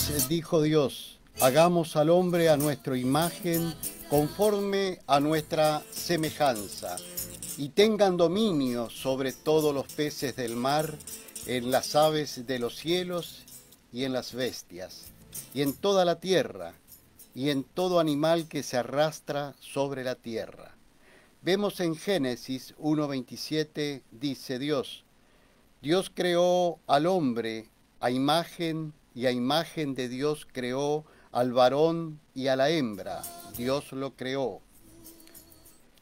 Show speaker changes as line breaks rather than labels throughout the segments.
Entonces dijo Dios, hagamos al hombre a nuestra imagen, conforme a nuestra semejanza, y tengan dominio sobre todos los peces del mar, en las aves de los cielos y en las bestias, y en toda la tierra, y en todo animal que se arrastra sobre la tierra. Vemos en Génesis 1:27, dice Dios creó al hombre a imagen y a imagen de Dios creó al varón y a la hembra. Dios lo creó.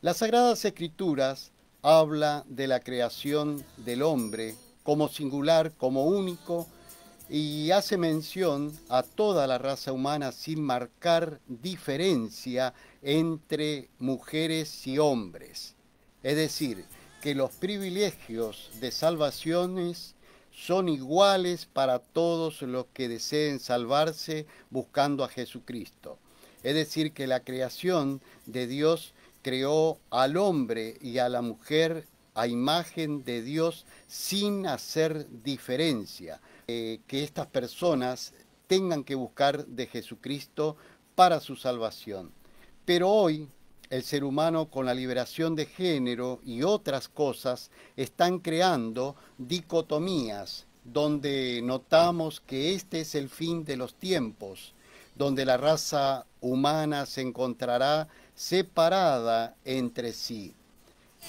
Las Sagradas Escrituras habla de la creación del hombre como singular, como único, y hace mención a toda la raza humana sin marcar diferencia entre mujeres y hombres. Es decir, que los privilegios de salvaciones son iguales para todos los que deseen salvarse buscando a Jesucristo. Es decir, que la creación de Dios creó al hombre y a la mujer a imagen de Dios sin hacer diferencia. Que estas personas tengan que buscar de Jesucristo para su salvación. Pero hoy el ser humano, con la liberación de género y otras cosas, están creando dicotomías donde notamos que este es el fin de los tiempos, donde la raza humana se encontrará separada entre sí.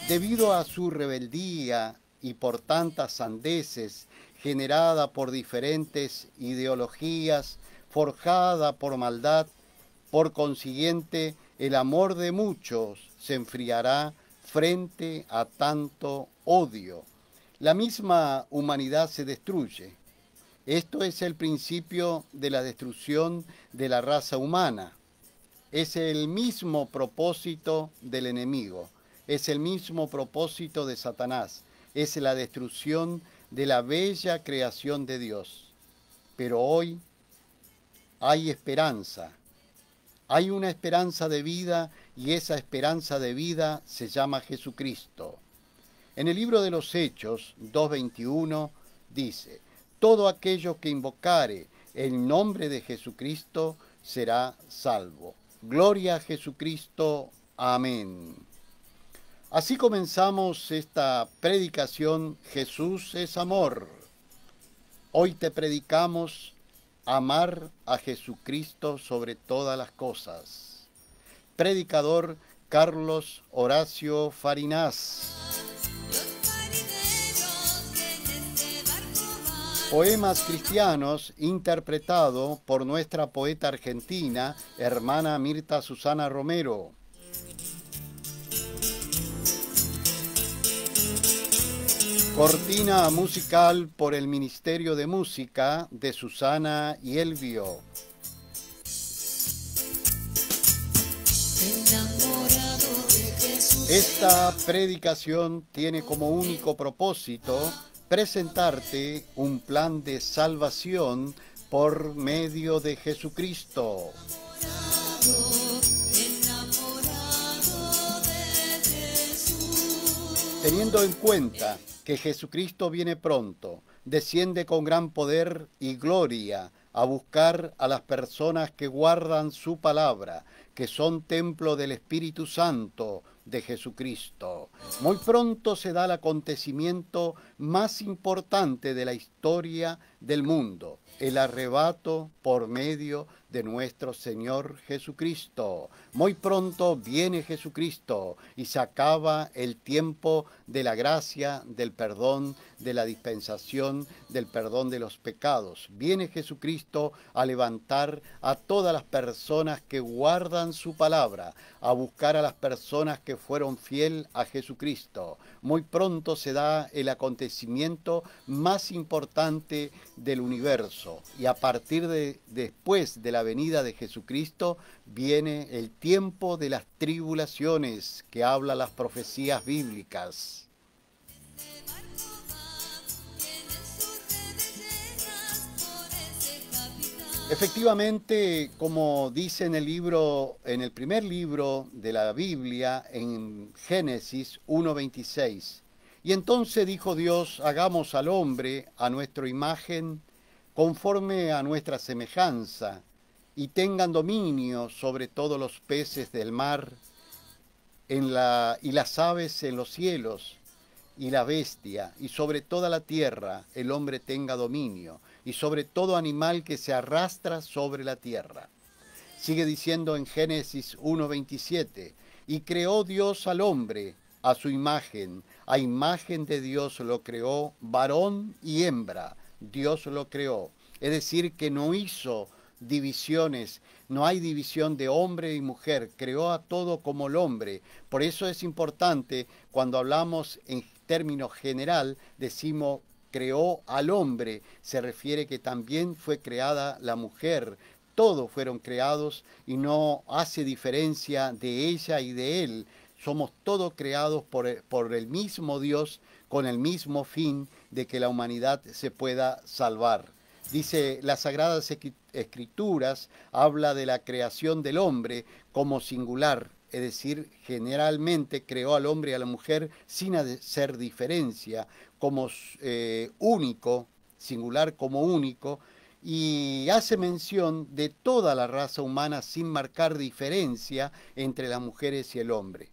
Debido a su rebeldía y por tantas sandeces generada por diferentes ideologías, forjada por maldad, por consiguiente, el amor de muchos se enfriará frente a tanto odio. La misma humanidad se destruye. Esto es el principio de la destrucción de la raza humana. Es el mismo propósito del enemigo. Es el mismo propósito de Satanás. Es la destrucción de la bella creación de Dios. Pero hoy hay esperanza. Hay una esperanza de vida y esa esperanza de vida se llama Jesucristo. En el libro de los Hechos 2:21 dice, todo aquello que invocare el nombre de Jesucristo será salvo. Gloria a Jesucristo. Amén. Así comenzamos esta predicación, Jesús es amor. Hoy te predicamos amar a Jesucristo sobre todas las cosas. Predicador Carlos Horacio Farinás. Poemas cristianos interpretado por nuestra poeta argentina, hermana Mirta Susana Romero. Cortina musical por el Ministerio de Música de Susana y Elvio. Esta predicación tiene como único propósito presentarte un plan de salvación por medio de Jesucristo. Teniendo en cuenta que Jesucristo viene pronto, desciende con gran poder y gloria a buscar a las personas que guardan su palabra, que son templo del Espíritu Santo de Jesucristo. Muy pronto se da el acontecimiento más importante de la historia del mundo, el arrebato por medio de nuestro Señor Jesucristo. Muy pronto viene Jesucristo y se acaba el tiempo de la gracia, del perdón, de la dispensación, del perdón de los pecados. Viene Jesucristo a levantar a todas las personas que guardan su palabra, a buscar a las personas que fueron fiel a Jesucristo. Muy pronto se da el acontecimiento más importante del universo y a partir de después de la venida de Jesucristo viene el tiempo de las tribulaciones que hablan las profecías bíblicas. Efectivamente, como dice en el primer libro de la Biblia, en Génesis 1:26, y entonces dijo Dios, hagamos al hombre a nuestra imagen, conforme a nuestra semejanza, y tengan dominio sobre todos los peces del mar, y las aves en los cielos, y la bestia, y sobre toda la tierra el hombre tenga dominio, y sobre todo animal que se arrastra sobre la tierra. Sigue diciendo en Génesis 1:27, y creó Dios al hombre a su imagen, a imagen de Dios lo creó, varón y hembra, Dios lo creó. Es decir, que no hizo divisiones, no hay división de hombre y mujer, creó a todo como el hombre. Por eso es importante, cuando hablamos en términos general, decimos creó al hombre, se refiere que también fue creada la mujer. Todos fueron creados y no hace diferencia de ella y de él. Somos todos creados por el mismo Dios, con el mismo fin de que la humanidad se pueda salvar. Dice, las Sagradas Escrituras habla de la creación del hombre como singular, es decir, generalmente creó al hombre y a la mujer sin hacer diferencia, como único, singular como único, y hace mención de toda la raza humana sin marcar diferencia entre las mujeres y el hombre.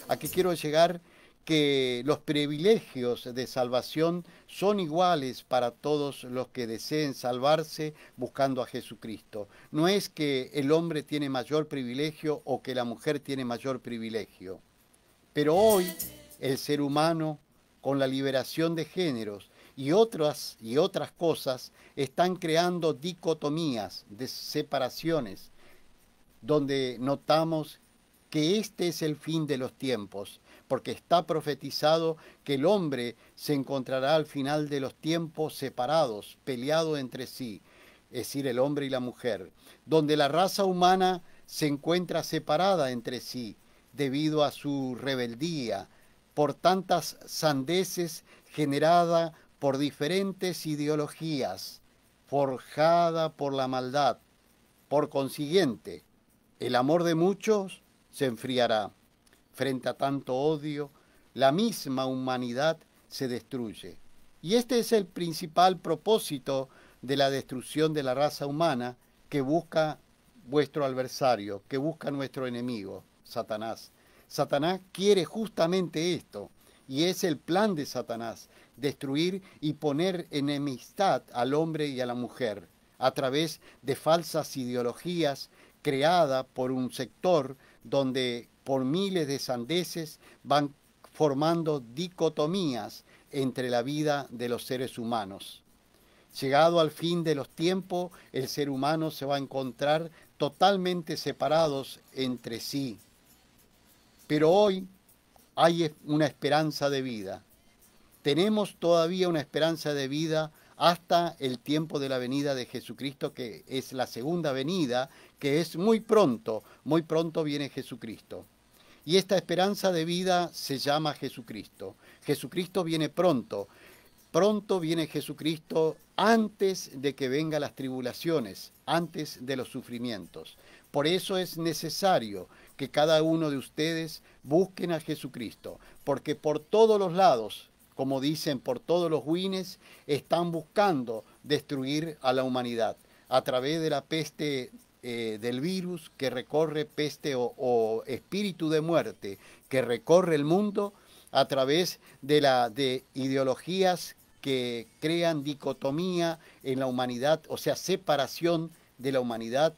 ¿A qué quiero llegar? Que los privilegios de salvación son iguales para todos los que deseen salvarse buscando a Jesucristo. No es que el hombre tiene mayor privilegio o que la mujer tiene mayor privilegio. Pero hoy el ser humano, con la liberación de géneros y otras cosas, están creando dicotomías, de separaciones, donde notamos que este es el fin de los tiempos, porque está profetizado que el hombre se encontrará al final de los tiempos separados, peleado entre sí, es decir, el hombre y la mujer, donde la raza humana se encuentra separada entre sí debido a su rebeldía, por tantas sandeces generada por diferentes ideologías, forjada por la maldad. Por consiguiente, el amor de muchos se enfriará. Frente a tanto odio, la misma humanidad se destruye. Y este es el principal propósito de la destrucción de la raza humana que busca vuestro adversario, que busca nuestro enemigo, Satanás. Satanás quiere justamente esto, y es el plan de Satanás, destruir y poner enemistad al hombre y a la mujer, a través de falsas ideologías creadas por un sector donde por miles de sandeces van formando dicotomías entre la vida de los seres humanos. Llegado al fin de los tiempos, el ser humano se va a encontrar totalmente separados entre sí. Pero hoy hay una esperanza de vida. Tenemos todavía una esperanza de vida hasta el tiempo de la venida de Jesucristo, que es la segunda venida, que es muy pronto viene Jesucristo. Y esta esperanza de vida se llama Jesucristo. Jesucristo viene pronto viene Jesucristo antes de que vengan las tribulaciones, antes de los sufrimientos. Por eso es necesario que cada uno de ustedes busquen a Jesucristo, porque por todos los lados, como dicen, por todos los wines, están buscando destruir a la humanidad a través de la peste del virus que recorre, peste o espíritu de muerte que recorre el mundo, a través de ideologías que crean dicotomía en la humanidad, o sea, separación de la humanidad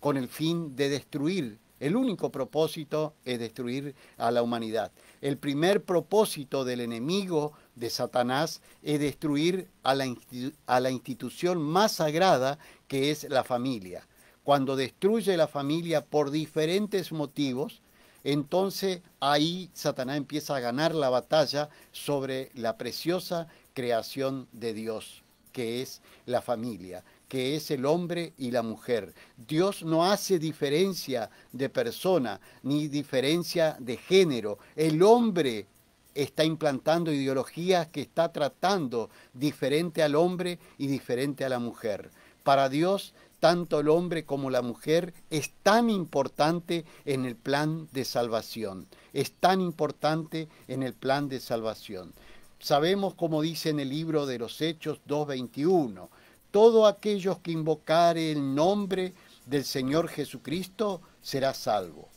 con el fin de destruir. El único propósito es destruir a la humanidad. El primer propósito del enemigo de Satanás es destruir a la institución más sagrada, que es la familia. Cuando destruye la familia por diferentes motivos, entonces ahí Satanás empieza a ganar la batalla sobre la preciosa creación de Dios, que es la familia, que es el hombre y la mujer. Dios no hace diferencia de persona, ni diferencia de género. El hombre está implantando ideologías que está tratando diferente al hombre y diferente a la mujer. Para Dios, tanto el hombre como la mujer es tan importante en el plan de salvación. Es tan importante en el plan de salvación. Sabemos, como dice en el libro de los Hechos 2:21, todo aquellos que invocare el nombre del Señor Jesucristo será salvo.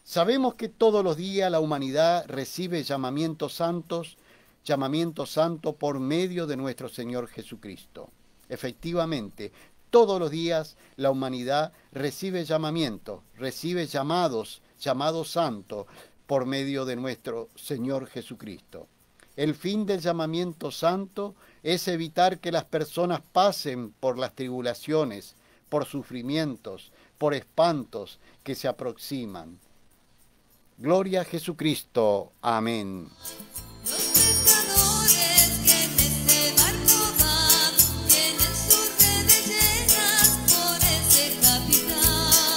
Sabemos que todos los días la humanidad recibe llamamiento santo por medio de nuestro Señor Jesucristo. Efectivamente, todos los días la humanidad recibe llamados santos por medio de nuestro Señor Jesucristo. El fin del llamamiento santo es evitar que las personas pasen por las tribulaciones, por sufrimientos, por espantos que se aproximan. Gloria a Jesucristo. Amén.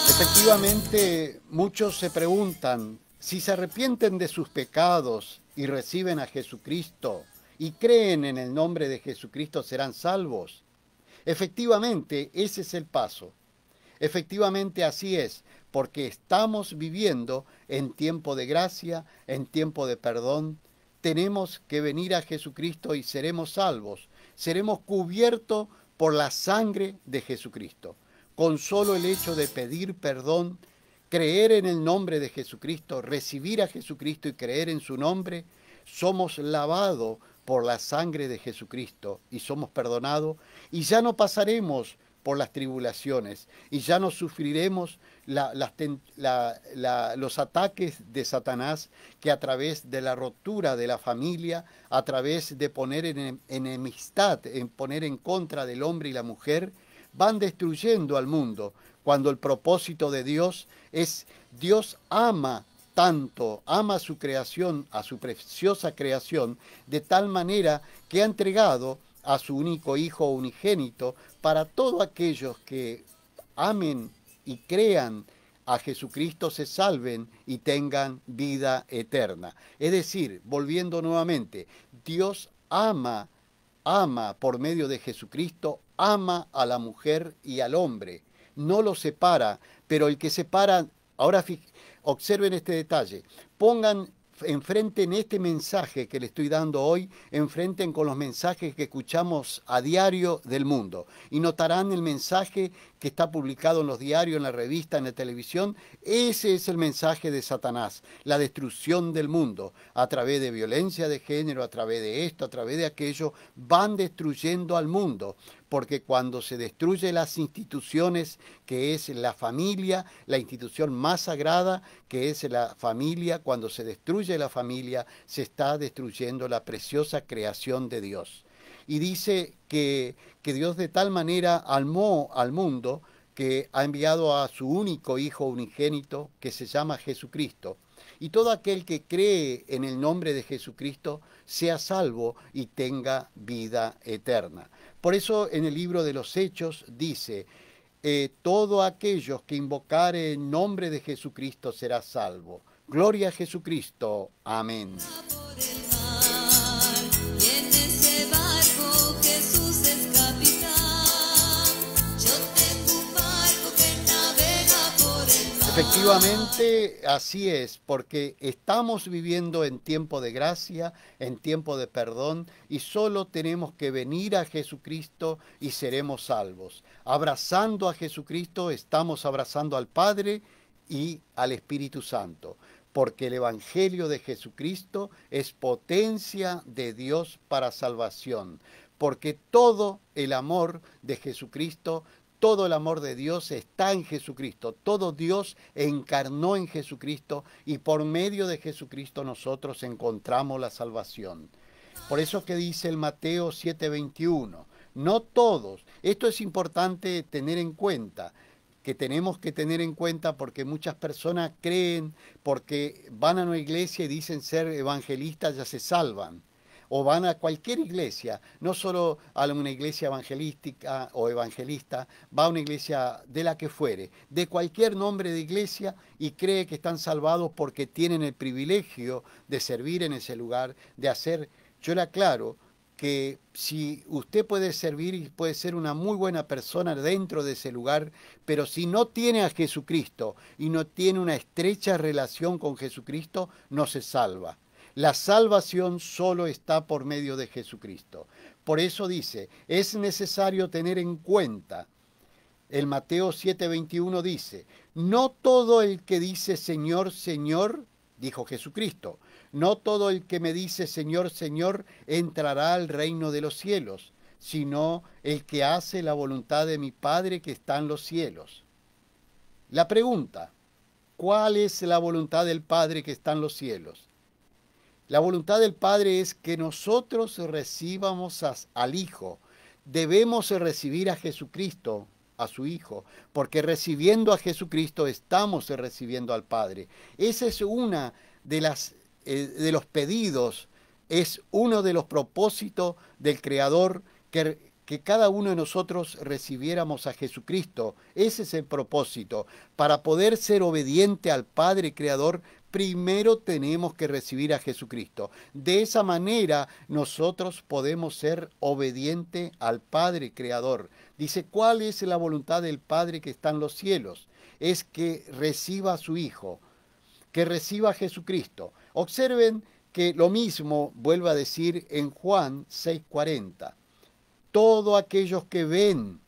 Efectivamente, muchos se preguntan, si se arrepienten de sus pecados y reciben a Jesucristo y creen en el nombre de Jesucristo, ¿serán salvos? Efectivamente, ese es el paso. Efectivamente, así es, porque estamos viviendo en tiempo de gracia, en tiempo de perdón. Tenemos que venir a Jesucristo y seremos salvos. Seremos cubiertos por la sangre de Jesucristo. Con solo el hecho de pedir perdón, creer en el nombre de Jesucristo, recibir a Jesucristo y creer en su nombre, somos lavados por la sangre de Jesucristo y somos perdonados y ya no pasaremos por las tribulaciones y ya no sufriremos los ataques de Satanás, que a través de la ruptura de la familia, a través de poner en enemistad, en poner en contra del hombre y la mujer, van destruyendo al mundo, cuando el propósito de Dios es, Dios ama tanto, ama a su creación, a su preciosa creación, de tal manera que ha entregado a su único Hijo unigénito para todos aquellos que amen y crean a Jesucristo, se salven y tengan vida eterna. Es decir, volviendo nuevamente, Dios ama por medio de Jesucristo, ama a la mujer y al hombre, no los separa, pero el que separa, ahora observen este detalle, pongan enfrenten este mensaje que le estoy dando hoy, enfrenten con los mensajes que escuchamos a diario del mundo y notarán el mensaje que está publicado en los diarios, en la revista, en la televisión. Ese es el mensaje de Satanás, la destrucción del mundo a través de violencia de género, a través de esto, a través de aquello, van destruyendo al mundo. Porque cuando se destruyen las instituciones, que es la familia, la institución más sagrada, que es la familia, cuando se destruye la familia, se está destruyendo la preciosa creación de Dios. Y dice que Dios de tal manera amó al mundo que ha enviado a su único Hijo unigénito, que se llama Jesucristo. Y todo aquel que cree en el nombre de Jesucristo sea salvo y tenga vida eterna. Por eso en el libro de los Hechos dice, todo aquellos que invocare el nombre de Jesucristo será salvo. Gloria a Jesucristo. Amén. Efectivamente, así es, porque estamos viviendo en tiempo de gracia, en tiempo de perdón, y solo tenemos que venir a Jesucristo y seremos salvos. Abrazando a Jesucristo, estamos abrazando al Padre y al Espíritu Santo, porque el Evangelio de Jesucristo es potencia de Dios para salvación, porque todo el amor de Jesucristo, todo el amor de Dios está en Jesucristo. Todo Dios encarnó en Jesucristo y por medio de Jesucristo nosotros encontramos la salvación. Por eso que dice el Mateo 7:21, no todos, esto es importante tener en cuenta, que tenemos que tener en cuenta porque muchas personas creen, porque van a una iglesia y dicen ser evangelistas, ya se salvan. O van a cualquier iglesia, no solo a una iglesia evangelística o evangelista, va a una iglesia de la que fuere, de cualquier nombre de iglesia, y cree que están salvados porque tienen el privilegio de servir en ese lugar, de hacer. Yo le aclaro que si usted puede servir y puede ser una muy buena persona dentro de ese lugar, pero si no tiene a Jesucristo y no tiene una estrecha relación con Jesucristo, no se salva. La salvación solo está por medio de Jesucristo. Por eso dice, es necesario tener en cuenta, el Mateo 7:21 dice, no todo el que dice Señor, Señor, dijo Jesucristo, no todo el que me dice Señor, Señor, entrará al reino de los cielos, sino el que hace la voluntad de mi Padre que está en los cielos. La pregunta, ¿cuál es la voluntad del Padre que está en los cielos? La voluntad del Padre es que nosotros recibamos al Hijo. Debemos recibir a Jesucristo, a su Hijo, porque recibiendo a Jesucristo estamos recibiendo al Padre. Esa es una de los pedidos, es uno de los propósitos del Creador, que cada uno de nosotros recibiéramos a Jesucristo. Ese es el propósito. Para poder ser obediente al Padre Creador, primero tenemos que recibir a Jesucristo. De esa manera nosotros podemos ser obedientes al Padre Creador. Dice, ¿cuál es la voluntad del Padre que está en los cielos? Es que reciba a su Hijo, que reciba a Jesucristo. Observen que lo mismo vuelve a decir en Juan 6:40. Todos aquellos que ven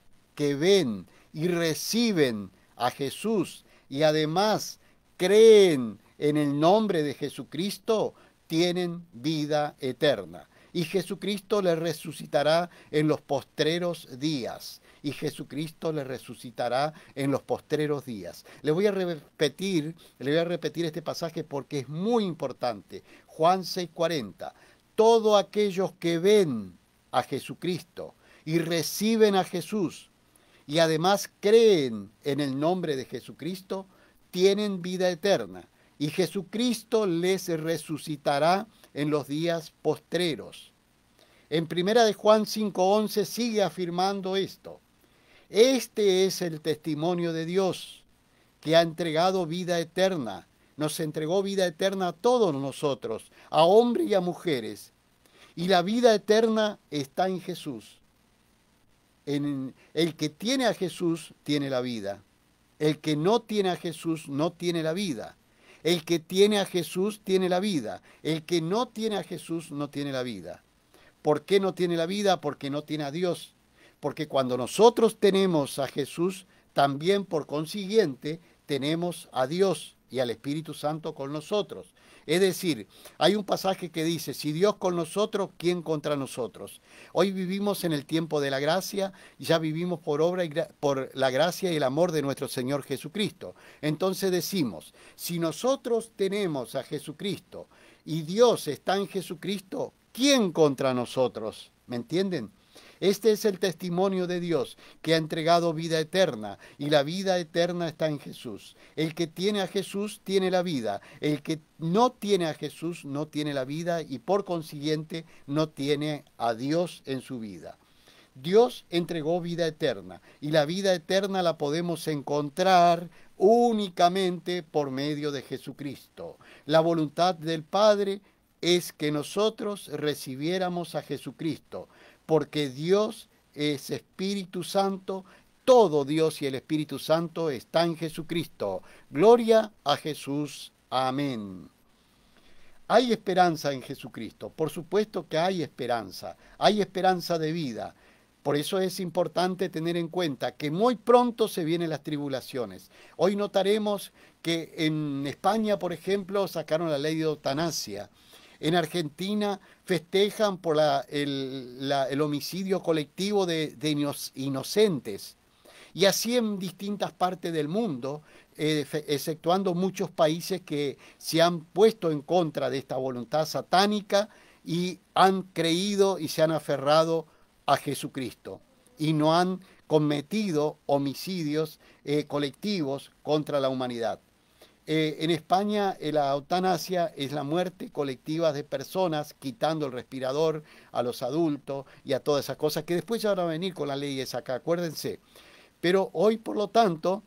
y reciben a Jesús y además creen en el nombre de Jesucristo, tienen vida eterna. Y Jesucristo les resucitará en los postreros días. Y Jesucristo les resucitará en los postreros días. Le voy a repetir este pasaje porque es muy importante. Juan 6:40. Todos aquellos que ven a Jesucristo y reciben a Jesús y además creen en el nombre de Jesucristo, tienen vida eterna. Y Jesucristo les resucitará en los días postreros. En 1 de Juan 5:11 sigue afirmando esto. Este es el testimonio de Dios, que ha entregado vida eterna. Nos entregó vida eterna a todos nosotros, a hombres y a mujeres. Y la vida eterna está en Jesús. El que tiene a Jesús tiene la vida. El que no tiene a Jesús no tiene la vida. El que tiene a Jesús tiene la vida. El que no tiene a Jesús no tiene la vida. ¿Por qué no tiene la vida? Porque no tiene a Dios. Porque cuando nosotros tenemos a Jesús, también por consiguiente tenemos a Dios y al Espíritu Santo con nosotros. Es decir, hay un pasaje que dice, si Dios con nosotros, ¿quién contra nosotros? Hoy vivimos en el tiempo de la gracia, ya vivimos por la gracia y el amor de nuestro Señor Jesucristo. Entonces decimos, si nosotros tenemos a Jesucristo y Dios está en Jesucristo, ¿quién contra nosotros? ¿Me entienden? Este es el testimonio de Dios, que ha entregado vida eterna, y la vida eterna está en Jesús. El que tiene a Jesús tiene la vida. El que no tiene a Jesús no tiene la vida y por consiguiente no tiene a Dios en su vida. Dios entregó vida eterna y la vida eterna la podemos encontrar únicamente por medio de Jesucristo. La voluntad del Padre es que nosotros recibiéramos a Jesucristo, porque Dios es Espíritu Santo, todo Dios y el Espíritu Santo está en Jesucristo. Gloria a Jesús. Amén. Hay esperanza en Jesucristo, por supuesto que hay esperanza de vida. Por eso es importante tener en cuenta que muy pronto se vienen las tribulaciones. Hoy notaremos que en España, por ejemplo, sacaron la ley de eutanasia. En Argentina festejan por el homicidio colectivo de inocentes. Y así en distintas partes del mundo, exceptuando muchos países que se han puesto en contra de esta voluntad satánica y han creído y se han aferrado a Jesucristo. Y no han cometido homicidios colectivos contra la humanidad. En España la eutanasia es la muerte colectiva de personas, quitando el respirador a los adultos y a todas esas cosas, que después ya van a venir con las leyes acá, acuérdense. Pero hoy por lo tanto,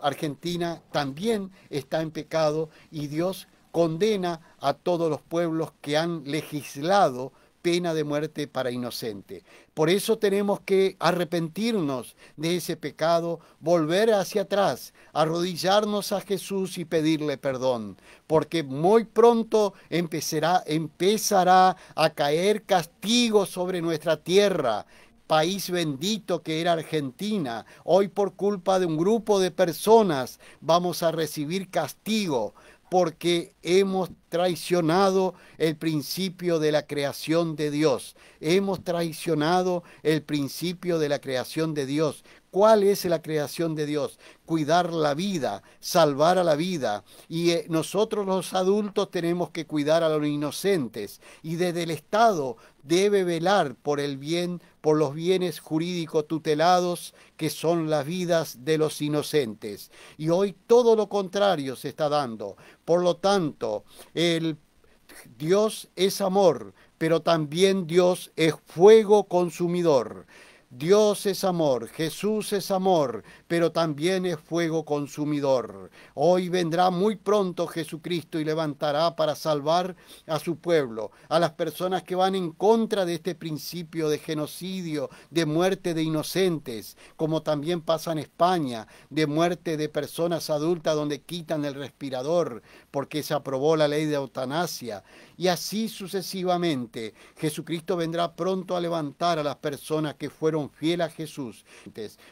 Argentina también está en pecado y Dios condena a todos los pueblos que han legislado pena de muerte para inocente. Por eso tenemos que arrepentirnos de ese pecado, volver hacia atrás, arrodillarnos a Jesús y pedirle perdón, porque muy pronto empezará a caer castigo sobre nuestra tierra. País bendito que era Argentina, hoy por culpa de un grupo de personas vamos a recibir castigo porque hemos traicionado el principio de la creación de Dios. Hemos traicionado el principio de la creación de Dios. ¿Cuál es la creación de Dios? Cuidar la vida, salvar a la vida. Y nosotros los adultos tenemos que cuidar a los inocentes. Y desde el Estado debe velar por el bien, por los bienes jurídicos tutelados que son las vidas de los inocentes. Y hoy todo lo contrario se está dando. Por lo tanto, Dios es amor, pero también Dios es fuego consumidor. Dios es amor, Jesús es amor, pero también es fuego consumidor. Hoy vendrá muy pronto Jesucristo y levantará para salvar a su pueblo, a las personas que van en contra de este principio de genocidio, de muerte de inocentes, como también pasa en España, de muerte de personas adultas donde quitan el respirador porque se aprobó la ley de eutanasia. Y así sucesivamente, Jesucristo vendrá pronto a levantar a las personas que fueron fieles a Jesús.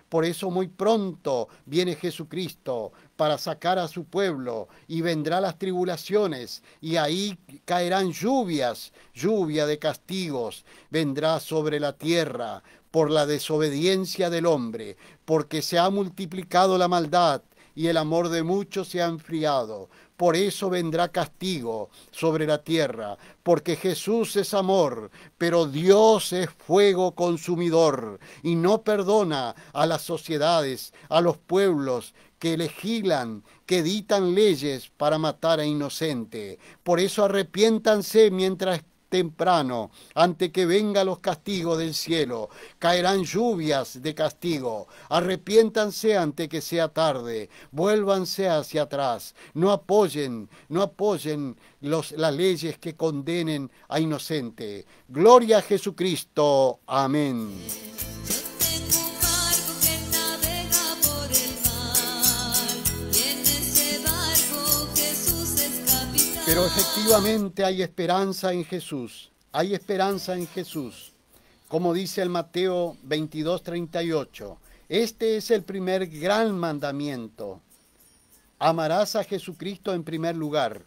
Por eso muy pronto viene Jesucristo para sacar a su pueblo y vendrán las tribulaciones y ahí caerán lluvias, lluvia de castigos, vendrá sobre la tierra por la desobediencia del hombre, porque se ha multiplicado la maldad y el amor de muchos se ha enfriado. Por eso vendrá castigo sobre la tierra, porque Jesús es amor, pero Dios es fuego consumidor y no perdona a las sociedades, a los pueblos que legislan, que dictan leyes para matar a inocente. Por eso arrepiéntanse mientras temprano, antes que vengan los castigos del cielo. Caerán lluvias de castigo. Arrepiéntanse antes que sea tarde. Vuélvanse hacia atrás. No apoyen las leyes que condenen a inocente. Gloria a Jesucristo. Amén. Pero efectivamente hay esperanza en Jesús, hay esperanza en Jesús. Como dice el Mateo 22:38, este es el primer gran mandamiento. Amarás a Jesucristo en primer lugar.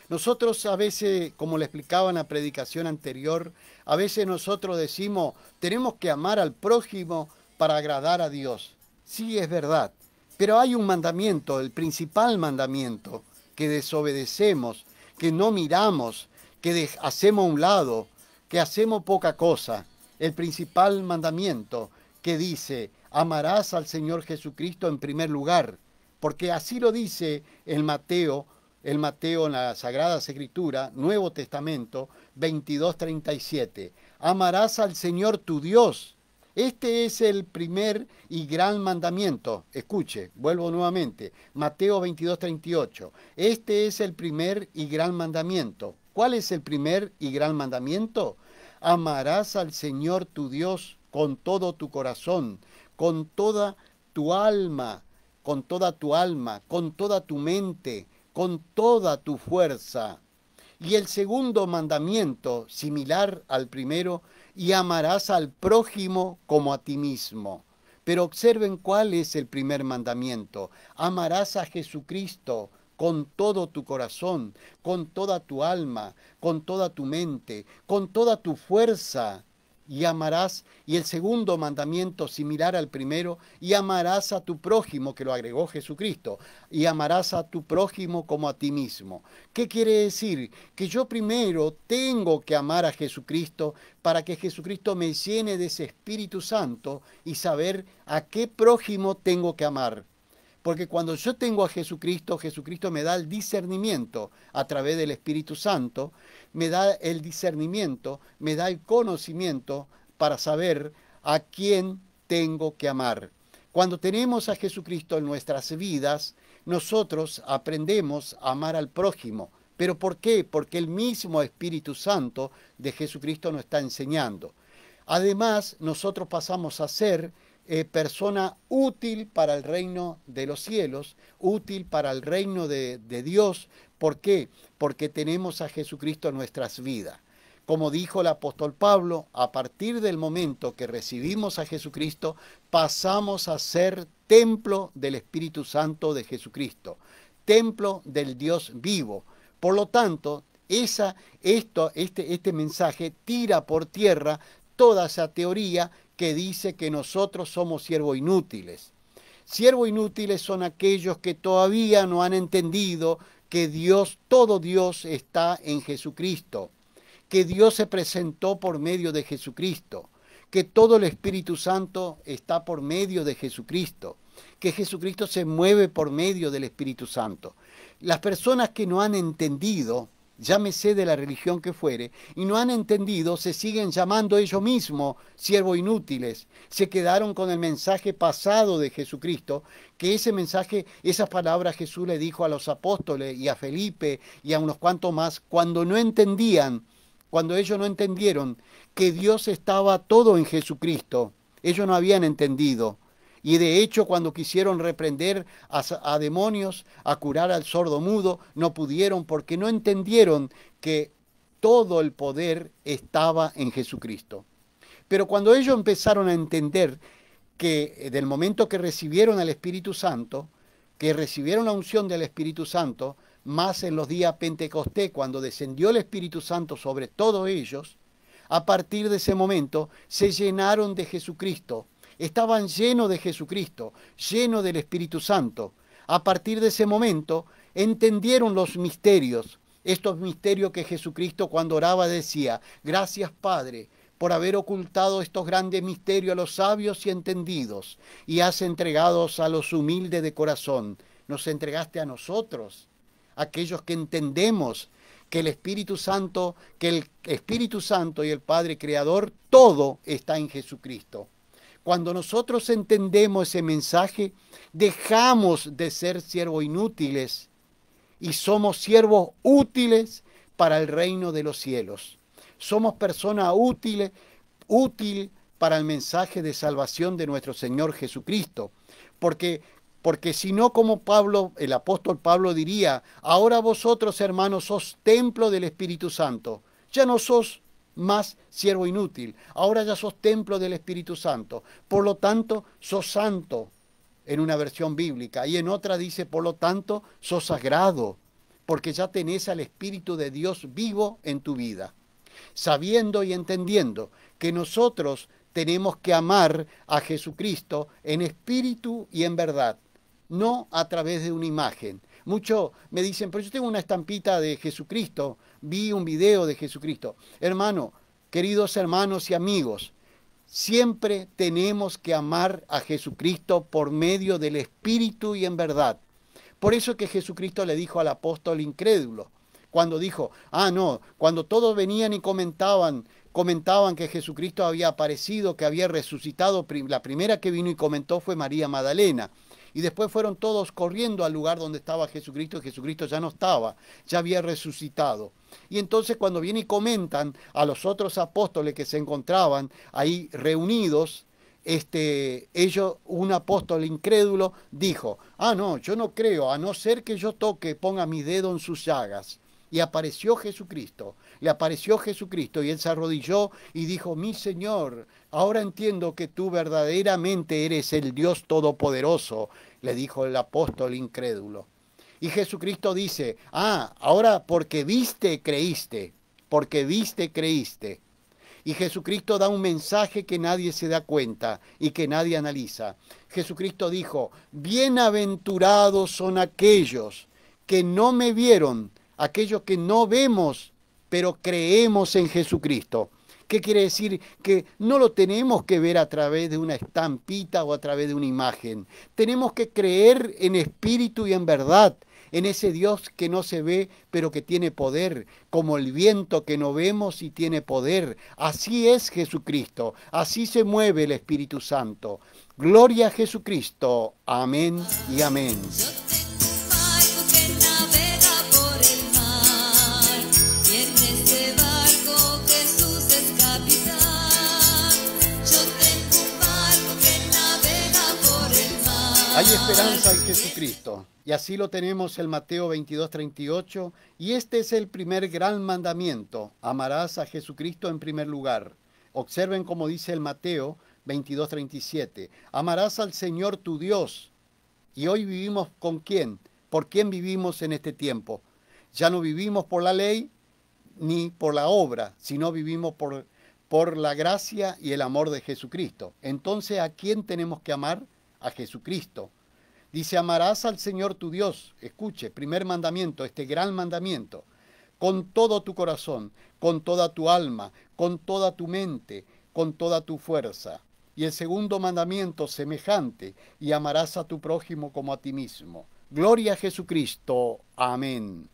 Nosotros a veces, como le explicaba en la predicación anterior, a veces nosotros decimos, tenemos que amar al prójimo para agradar a Dios. Sí, es verdad, pero hay un mandamiento, el principal mandamiento, que desobedecemos, que no miramos, que hacemos a un lado, que hacemos poca cosa. El principal mandamiento que dice, amarás al Señor Jesucristo en primer lugar, porque así lo dice el Mateo en la Sagrada Escritura, Nuevo Testamento, 22:37. Amarás al Señor tu Dios. Este es el primer y gran mandamiento. Escuche, vuelvo nuevamente. Mateo 22:38. Este es el primer y gran mandamiento. ¿Cuál es el primer y gran mandamiento? Amarás al Señor tu Dios con todo tu corazón, con toda tu alma, con toda tu mente, con toda tu fuerza. Y el segundo mandamiento, similar al primero, y amarás al prójimo como a ti mismo. Pero observen cuál es el primer mandamiento. Amarás a Jesucristo con todo tu corazón, con toda tu alma, con toda tu mente, con toda tu fuerza. Y amarás, y el segundo mandamiento similar al primero, y amarás a tu prójimo, que lo agregó Jesucristo, y amarás a tu prójimo como a ti mismo. ¿Qué quiere decir? Que yo primero tengo que amar a Jesucristo para que Jesucristo me llene de ese Espíritu Santo y saber a qué prójimo tengo que amar. Porque cuando yo tengo a Jesucristo, Jesucristo me da el discernimiento a través del Espíritu Santo, me da el discernimiento, me da el conocimiento para saber a quién tengo que amar. Cuando tenemos a Jesucristo en nuestras vidas, nosotros aprendemos a amar al prójimo, ¿Pero por qué? Porque el mismo Espíritu Santo de Jesucristo nos está enseñando. Además, nosotros pasamos a ser persona útil para el reino de los cielos, útil para el reino de Dios. ¿Por qué? Porque tenemos a Jesucristo en nuestras vidas. Como dijo el apóstol Pablo, a partir del momento que recibimos a Jesucristo, pasamos a ser templo del Espíritu Santo de Jesucristo, templo del Dios vivo. Por lo tanto, este mensaje tira por tierra toda esa teoría que dice que nosotros somos siervos inútiles. Siervos inútiles son aquellos que todavía no han entendido que Dios, todo Dios está en Jesucristo, que Dios se presentó por medio de Jesucristo, que todo el Espíritu Santo está por medio de Jesucristo, que Jesucristo se mueve por medio del Espíritu Santo. Las personas que no han entendido, llámese de la religión que fuere, y no han entendido, se siguen llamando ellos mismos siervos inútiles. Se quedaron con el mensaje pasado de Jesucristo, que ese mensaje, esas palabras Jesús le dijo a los apóstoles y a Felipe y a unos cuantos más, cuando no entendían, cuando ellos no entendieron que Dios estaba todo en Jesucristo. Ellos no habían entendido. Y de hecho, cuando quisieron reprender a demonios, a curar al sordo mudo, no pudieron porque no entendieron que todo el poder estaba en Jesucristo. Pero cuando ellos empezaron a entender que del momento que recibieron al Espíritu Santo, que recibieron la unción del Espíritu Santo, más en los días Pentecostés, cuando descendió el Espíritu Santo sobre todos ellos, a partir de ese momento se llenaron de Jesucristo. Estaban llenos de Jesucristo, llenos del Espíritu Santo. A partir de ese momento entendieron los misterios, estos misterios que Jesucristo cuando oraba decía: gracias Padre por haber ocultado estos grandes misterios a los sabios y entendidos, y has entregado a los humildes de corazón. Nos entregaste a nosotros, aquellos que entendemos que el Espíritu Santo y el Padre Creador, todo está en Jesucristo. Cuando nosotros entendemos ese mensaje, dejamos de ser siervos inútiles y somos siervos útiles para el reino de los cielos. Somos personas útil para el mensaje de salvación de nuestro Señor Jesucristo. Porque si no, como Pablo, el apóstol Pablo diría: ahora vosotros, hermanos, sos templo del Espíritu Santo. Ya no sos más siervo inútil, ahora ya sos templo del Espíritu Santo. Por lo tanto, sos santo, en una versión bíblica, y en otra dice, por lo tanto, sos sagrado, porque ya tenés al Espíritu de Dios vivo en tu vida. Sabiendo y entendiendo que nosotros tenemos que amar a Jesucristo en espíritu y en verdad, no a través de una imagen. Muchos me dicen: pero yo tengo una estampita de Jesucristo, vi un video de Jesucristo. Hermano, queridos hermanos y amigos, siempre tenemos que amar a Jesucristo por medio del Espíritu y en verdad. Por eso que Jesucristo le dijo al apóstol incrédulo, cuando dijo: no, cuando todos venían y comentaban que Jesucristo había aparecido, que había resucitado, la primera que vino y comentó fue María Magdalena. Y después fueron todos corriendo al lugar donde estaba Jesucristo, y Jesucristo ya no estaba, ya había resucitado. Y entonces cuando vienen y comentan a los otros apóstoles que se encontraban ahí reunidos, un apóstol incrédulo dijo: no, yo no creo, a no ser que yo ponga mi dedo en sus llagas. Y apareció Jesucristo, le apareció Jesucristo y él se arrodilló y dijo: mi Señor, ahora entiendo que tú verdaderamente eres el Dios Todopoderoso, le dijo el apóstol incrédulo. Y Jesucristo dice: ahora porque viste, creíste, porque viste, creíste. Y Jesucristo da un mensaje que nadie se da cuenta y que nadie analiza. Jesucristo dijo: bienaventurados son aquellos que no me vieron, aquellos que no vemos, pero creemos en Jesucristo. ¿Qué quiere decir? Que no lo tenemos que ver a través de una estampita o a través de una imagen. Tenemos que creer en espíritu y en verdad, en ese Dios que no se ve, pero que tiene poder, como el viento que no vemos y tiene poder. Así es Jesucristo, así se mueve el Espíritu Santo. Gloria a Jesucristo. Amén y amén.
Yo tengo un barco que navega por el mar.
Hay esperanza en Jesucristo. Y así lo tenemos en Mateo 22:38. Y este es el primer gran mandamiento. Amarás a Jesucristo en primer lugar. Observen cómo dice el Mateo 22:37. Amarás al Señor tu Dios. Y hoy vivimos ¿con quién? ¿Por quién vivimos en este tiempo? Ya no vivimos por la ley ni por la obra, sino vivimos por la gracia y el amor de Jesucristo. Entonces, ¿a quién tenemos que amar? A Jesucristo. Dice, amarás al Señor tu Dios. Escuche, primer mandamiento, este gran mandamiento. Con todo tu corazón, con toda tu alma, con toda tu mente, con toda tu fuerza. Y el segundo mandamiento semejante, y amarás a tu prójimo como a ti mismo. Gloria a Jesucristo. Amén.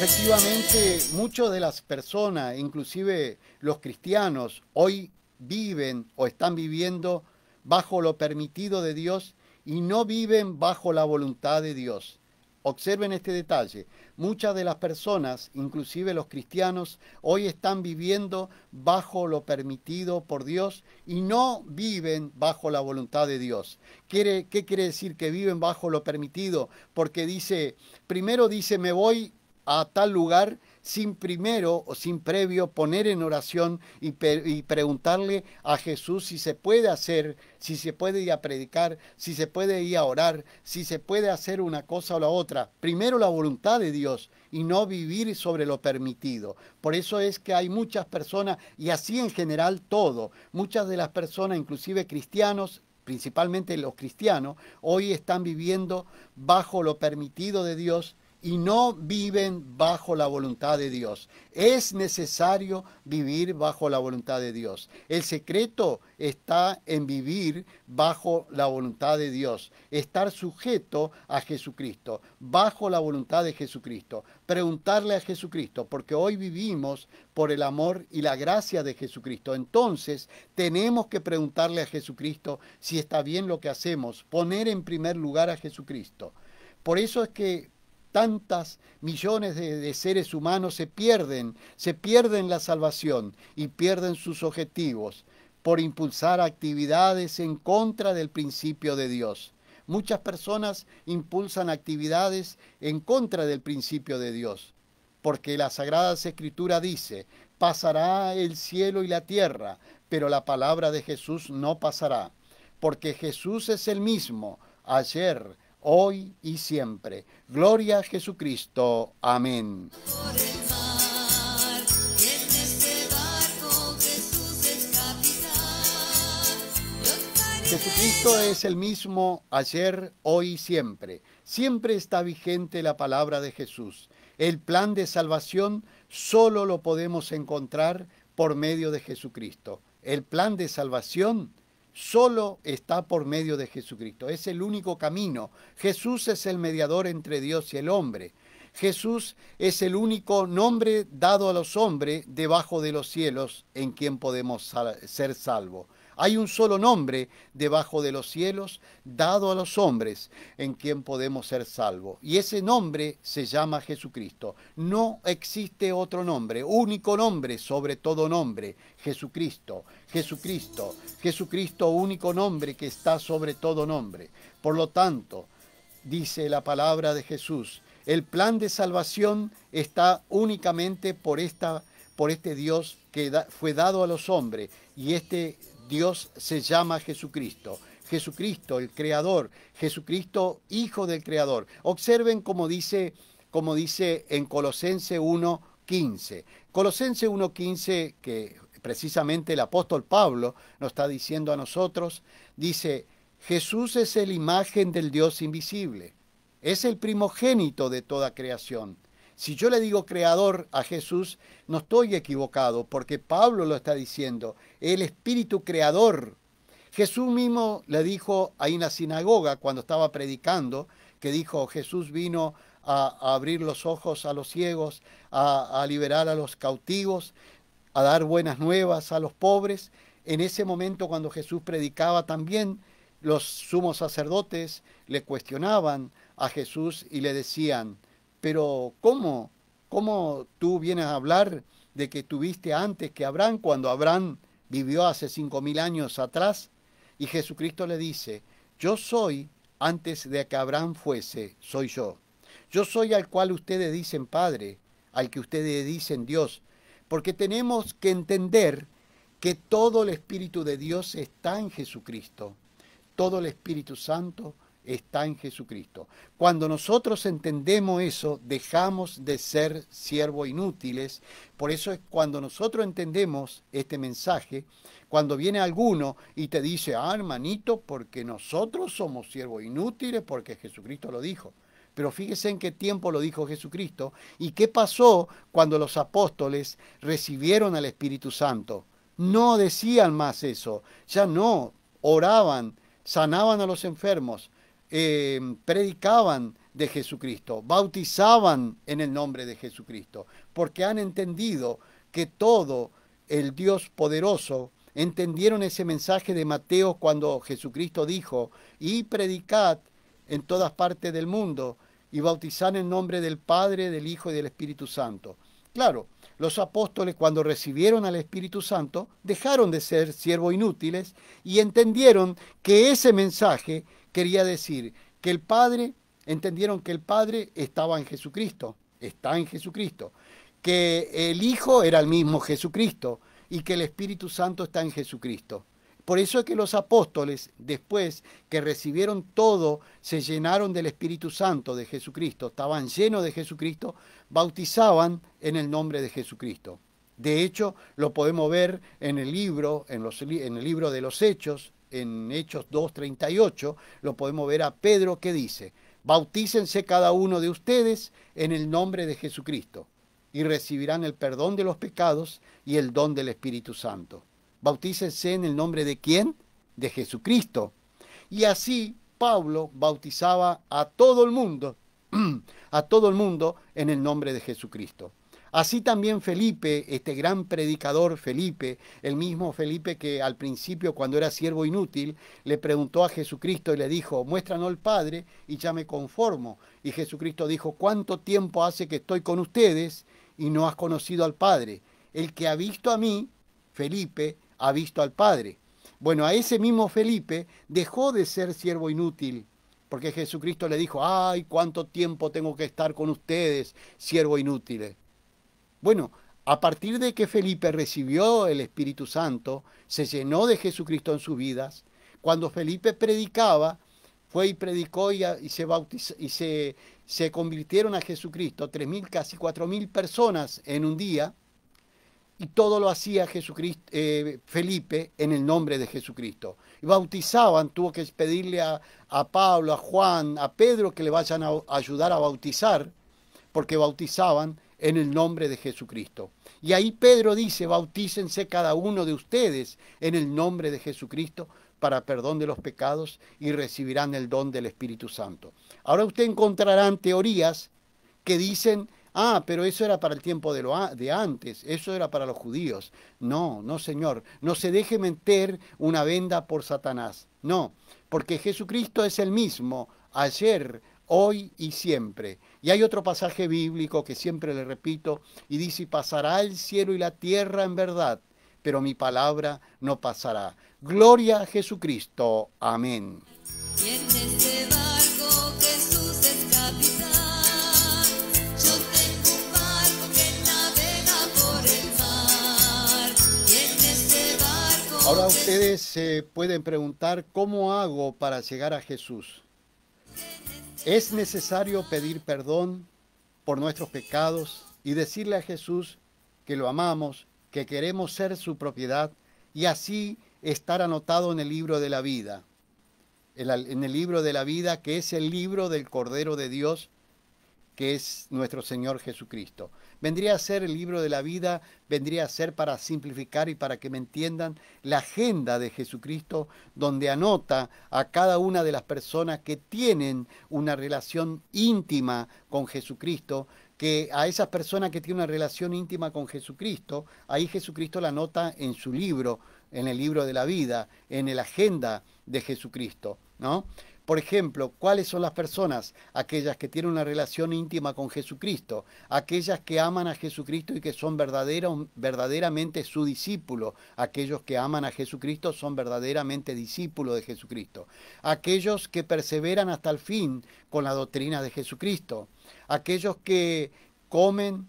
Efectivamente, muchas de las personas, inclusive los cristianos, hoy viven o están viviendo bajo lo permitido de Dios y no viven bajo la voluntad de Dios. Observen este detalle. Muchas de las personas, inclusive los cristianos, hoy están viviendo bajo lo permitido por Dios y no viven bajo la voluntad de Dios. ¿Qué quiere decir que viven bajo lo permitido? Porque primero dice, me voy a tal lugar sin primero o sin previo poner en oración y preguntarle a Jesús si se puede hacer, si se puede ir a predicar, si se puede ir a orar, si se puede hacer una cosa o la otra. Primero la voluntad de Dios y no vivir sobre lo permitido. Por eso es que hay muchas personas, y así en general todo, muchas de las personas, inclusive cristianos, principalmente los cristianos, hoy están viviendo bajo lo permitido de Dios y no viven bajo la voluntad de Dios. Es necesario vivir bajo la voluntad de Dios. El secreto está en vivir bajo la voluntad de Dios, estar sujeto a Jesucristo, bajo la voluntad de Jesucristo, preguntarle a Jesucristo, porque hoy vivimos por el amor y la gracia de Jesucristo. Entonces, tenemos que preguntarle a Jesucristo si está bien lo que hacemos, poner en primer lugar a Jesucristo. Por eso es que tantas millones de seres humanos se pierden la salvación y pierden sus objetivos por impulsar actividades en contra del principio de Dios. Muchas personas impulsan actividades en contra del principio de Dios, porque la Sagrada Escritura dice, pasará el cielo y la tierra, pero la palabra de Jesús no pasará, porque Jesús es el mismo, ayer, hoy y siempre. Gloria a Jesucristo. Amén. Jesucristo es el mismo ayer, hoy y siempre. Siempre está vigente la palabra de Jesús. El plan de salvación solo lo podemos encontrar por medio de Jesucristo. El plan de salvación solo está por medio de Jesucristo. Es el único camino. Jesús es el mediador entre Dios y el hombre. Jesús es el único nombre dado a los hombres debajo de los cielos en quien podemos ser salvos. Hay un solo nombre debajo de los cielos dado a los hombres en quien podemos ser salvos. Y ese nombre se llama Jesucristo. No existe otro nombre, único nombre sobre todo nombre, Jesucristo. Jesucristo, Jesucristo, único nombre que está sobre todo nombre. Por lo tanto, dice la palabra de Jesús, el plan de salvación está únicamente por este Dios que fue dado a los hombres, y este Dios se llama Jesucristo. Jesucristo, el Creador. Jesucristo, Hijo del Creador. Observen como dice en Colosenses 1:15. Colosenses 1:15, que precisamente el apóstol Pablo nos está diciendo a nosotros, dice, Jesús es la imagen del Dios invisible. Es el primogénito de toda creación. Si yo le digo creador a Jesús, no estoy equivocado, porque Pablo lo está diciendo, el espíritu creador. Jesús mismo le dijo ahí en la sinagoga cuando estaba predicando, que dijo, Jesús vino a abrir los ojos a los ciegos, a liberar a los cautivos, a dar buenas nuevas a los pobres. En ese momento cuando Jesús predicaba también, los sumos sacerdotes le cuestionaban a Jesús y le decían, pero ¿cómo ¿Cómo tú vienes a hablar de que tuviste antes que Abraham, cuando Abraham vivió hace 5.000 años atrás? Y Jesucristo le dice, yo soy antes de que Abraham fuese, soy yo. Yo soy al cual ustedes dicen Padre, al que ustedes dicen Dios, porque tenemos que entender que todo el Espíritu de Dios está en Jesucristo. Todo el Espíritu Santo está en Jesucristo. Cuando nosotros entendemos eso, dejamos de ser siervos inútiles. Por eso es cuando nosotros entendemos este mensaje, cuando viene alguno y te dice, hermanito, porque nosotros somos siervos inútiles, porque Jesucristo lo dijo. Pero fíjese en qué tiempo lo dijo Jesucristo y qué pasó cuando los apóstoles recibieron al Espíritu Santo. No decían más eso, ya no, oraban, sanaban a los enfermos, predicaban de Jesucristo, bautizaban en el nombre de Jesucristo, porque han entendido que todo el Dios poderoso, entendieron ese mensaje de Mateo cuando Jesucristo dijo, y predicad en todas partes del mundo, y bautizad en el nombre del Padre, del Hijo y del Espíritu Santo. Claro, los apóstoles cuando recibieron al Espíritu Santo dejaron de ser siervos inútiles y entendieron que ese mensaje quería decir que el Padre, entendieron que el Padre estaba en Jesucristo, está en Jesucristo, que el Hijo era el mismo Jesucristo y que el Espíritu Santo está en Jesucristo. Por eso es que los apóstoles, después que recibieron todo, se llenaron del Espíritu Santo de Jesucristo, estaban llenos de Jesucristo, bautizaban en el nombre de Jesucristo. De hecho, lo podemos ver en el libro, en el libro de los Hechos, en Hechos 2:38, lo podemos ver a Pedro que dice, bautícense cada uno de ustedes en el nombre de Jesucristo y recibirán el perdón de los pecados y el don del Espíritu Santo. Bautícense en el nombre de ¿quién? De Jesucristo. Y así Pablo bautizaba a todo el mundo en el nombre de Jesucristo. Así también Felipe, este gran predicador Felipe, el mismo Felipe que al principio cuando era siervo inútil, le preguntó a Jesucristo y le dijo, muéstranos al Padre y ya me conformo. Y Jesucristo dijo, ¿cuánto tiempo hace que estoy con ustedes y no has conocido al Padre? El que ha visto a mí, Felipe, ha visto al Padre. Bueno, a ese mismo Felipe dejó de ser siervo inútil, porque Jesucristo le dijo, ay, cuánto tiempo tengo que estar con ustedes, siervo inútiles. Bueno, a partir de que Felipe recibió el Espíritu Santo, se llenó de Jesucristo en sus vidas, cuando Felipe predicaba, fue y predicó y se bautizó, y se convirtieron a Jesucristo, 3.000, casi 4.000 personas en un día, y todo lo hacía Felipe en el nombre de Jesucristo. Y bautizaban, tuvo que pedirle a Pablo, a Juan, a Pedro que le vayan a ayudar a bautizar, porque bautizaban en el nombre de Jesucristo. Y ahí Pedro dice, bautícense cada uno de ustedes en el nombre de Jesucristo para perdón de los pecados y recibirán el don del Espíritu Santo. Ahora usted encontrarán teorías que dicen, pero eso era para el tiempo de antes, eso era para los judíos. No, no señor, no se deje meter una venda por Satanás. No, porque Jesucristo es el mismo ayer, hoy y siempre. Y hay otro pasaje bíblico que siempre le repito y dice, pasará el cielo y la tierra en verdad, pero mi palabra no pasará. Gloria a Jesucristo. Amén.
Y en este barco Jesús es capitán, yo tengo un barco que navega por el mar. Y en este barco
Ahora ustedes se pueden preguntar, ¿cómo hago para llegar a Jesús? Es necesario pedir perdón por nuestros pecados y decirle a Jesús que lo amamos, que queremos ser su propiedad y así estar anotado en el libro de la vida. En el libro de la vida, que es el libro del Cordero de Dios, que es nuestro Señor Jesucristo. Vendría a ser el libro de la vida, vendría a ser, para simplificar y para que me entiendan, la agenda de Jesucristo, donde anota a cada una de las personas que tienen una relación íntima con Jesucristo, que a esas personas que tienen una relación íntima con Jesucristo, ahí Jesucristo la anota en su libro, en el libro de la vida, en la agenda de Jesucristo, ¿no? Por ejemplo, ¿cuáles son las personas? Aquellas que tienen una relación íntima con Jesucristo, aquellas que aman a Jesucristo y que son verdaderamente su discípulo. Aquellos que aman a Jesucristo son verdaderamente discípulos de Jesucristo. Aquellos que perseveran hasta el fin con la doctrina de Jesucristo. Aquellos que comen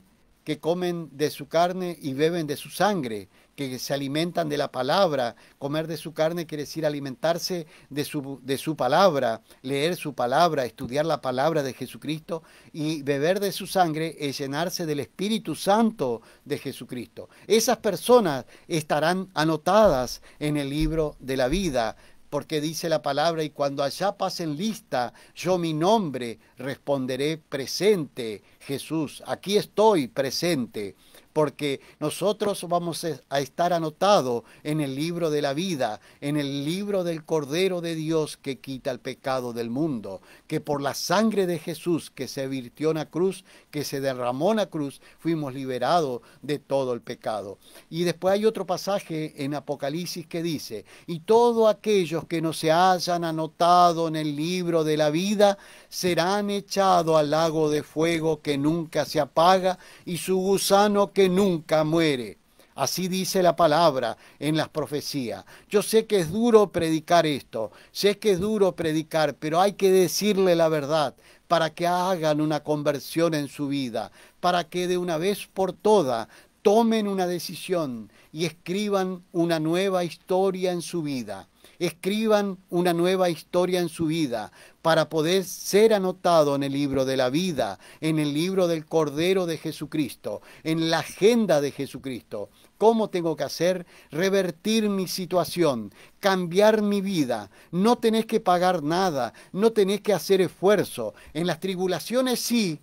de su carne y beben de su sangre, que se alimentan de la palabra. Comer de su carne quiere decir alimentarse de su palabra, leer su palabra, estudiar la palabra de Jesucristo, y beber de su sangre es llenarse del Espíritu Santo de Jesucristo. Esas personas estarán anotadas en el libro de la vida, porque dice la palabra, y cuando allá pasen lista, yo mi nombre responderé presente, Jesús, aquí estoy presente, porque nosotros vamos a estar anotados en el libro de la vida, en el libro del Cordero de Dios que quita el pecado del mundo, que por la sangre de Jesús que se virtió en la cruz, que se derramó en la cruz, fuimos liberados de todo el pecado. Y después hay otro pasaje en Apocalipsis que dice, y todos aquellos que no se hayan anotado en el libro de la vida serán echados al lago de fuego que nunca se apaga y su gusano que nunca muere. Así dice la palabra en las profecías. Yo sé que es duro predicar esto, sé que es duro predicar, pero hay que decirle la verdad para que hagan una conversión en su vida, para que de una vez por todas tomen una decisión y escriban una nueva historia en su vida. Escriban una nueva historia en su vida para poder ser anotado en el libro de la vida, en el libro del Cordero de Jesucristo, en la agenda de Jesucristo. ¿Cómo tengo que hacer? Revertir mi situación, cambiar mi vida. No tenés que pagar nada, no tenés que hacer esfuerzo. En las tribulaciones sí,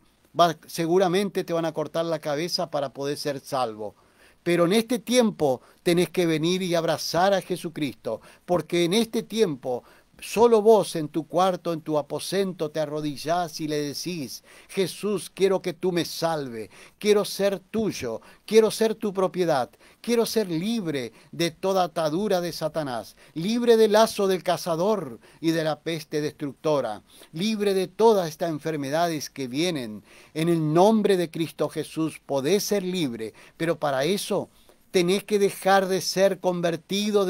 seguramente te van a cortar la cabeza para poder ser salvo. Pero en este tiempo tenés que venir y abrazar a Jesucristo, porque en este tiempo solo vos en tu cuarto, en tu aposento, te arrodillás y le decís, Jesús, quiero que tú me salve, quiero ser tuyo, quiero ser tu propiedad, quiero ser libre de toda atadura de Satanás, libre del lazo del cazador y de la peste destructora, libre de todas estas enfermedades que vienen. En el nombre de Cristo Jesús podés ser libre, pero para eso tenés que dejar de ser convencido,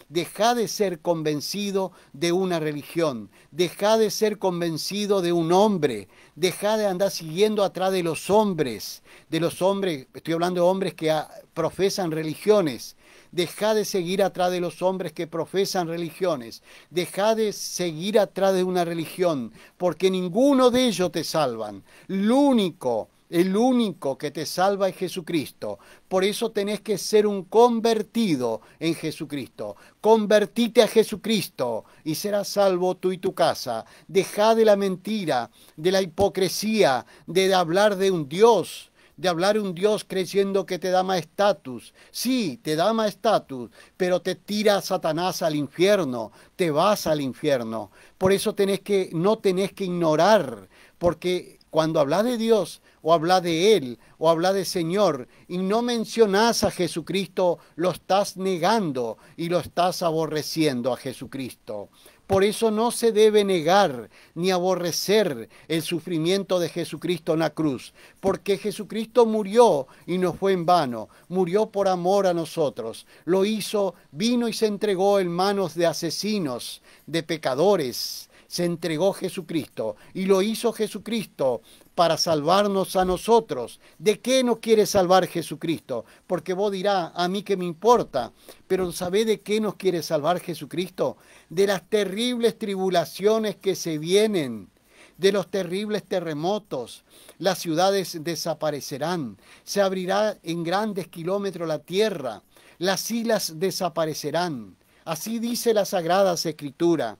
dejá de ser convencido de una religión, dejá de ser convencido de un hombre, dejá de andar siguiendo atrás de los hombres, estoy hablando de hombres que profesan religiones. Dejá de seguir atrás de los hombres que profesan religiones. Dejá de seguir atrás de una religión, porque ninguno de ellos te salvan. El único que te salva es Jesucristo. Por eso tenés que ser un convertido en Jesucristo. Convertite a Jesucristo y serás salvo tú y tu casa. Dejá de la mentira, de la hipocresía, de hablar de un Dios creyendo que te da más estatus. Sí, te da más estatus, pero te tira Satanás al infierno, te vas al infierno. Por eso no tenés que ignorar, porque cuando hablas de Dios, o hablas de Él, o hablas de Señor, y no mencionás a Jesucristo, lo estás negando y lo estás aborreciendo a Jesucristo. Por eso no se debe negar ni aborrecer el sufrimiento de Jesucristo en la cruz, porque Jesucristo murió y no fue en vano, murió por amor a nosotros. Lo hizo, vino y se entregó en manos de asesinos, de pecadores. Se entregó Jesucristo y lo hizo Jesucristo para salvarnos a nosotros. ¿De qué nos quiere salvar Jesucristo? Porque vos dirás, a mí qué me importa, pero ¿sabés de qué nos quiere salvar Jesucristo? De las terribles tribulaciones que se vienen, de los terribles terremotos. Las ciudades desaparecerán, se abrirá en grandes kilómetros la tierra, las islas desaparecerán. Así dice la Sagrada Escritura.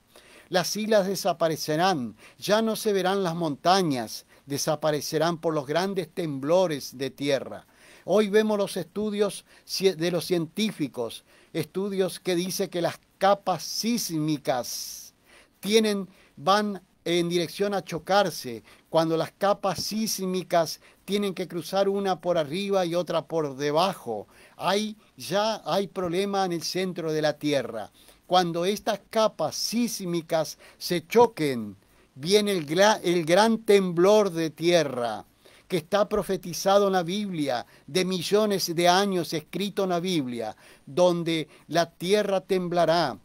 Las islas desaparecerán, ya no se verán las montañas, desaparecerán por los grandes temblores de tierra. Hoy vemos los estudios de los científicos, estudios que dicen que las capas sísmicas van en dirección a chocarse, cuando las capas sísmicas tienen que cruzar una por arriba y otra por debajo. Ya hay problema en el centro de la Tierra. Cuando estas capas sísmicas se choquen, viene el gran temblor de tierra que está profetizado en la Biblia, de millones de años escrito en la Biblia, donde la tierra temblará,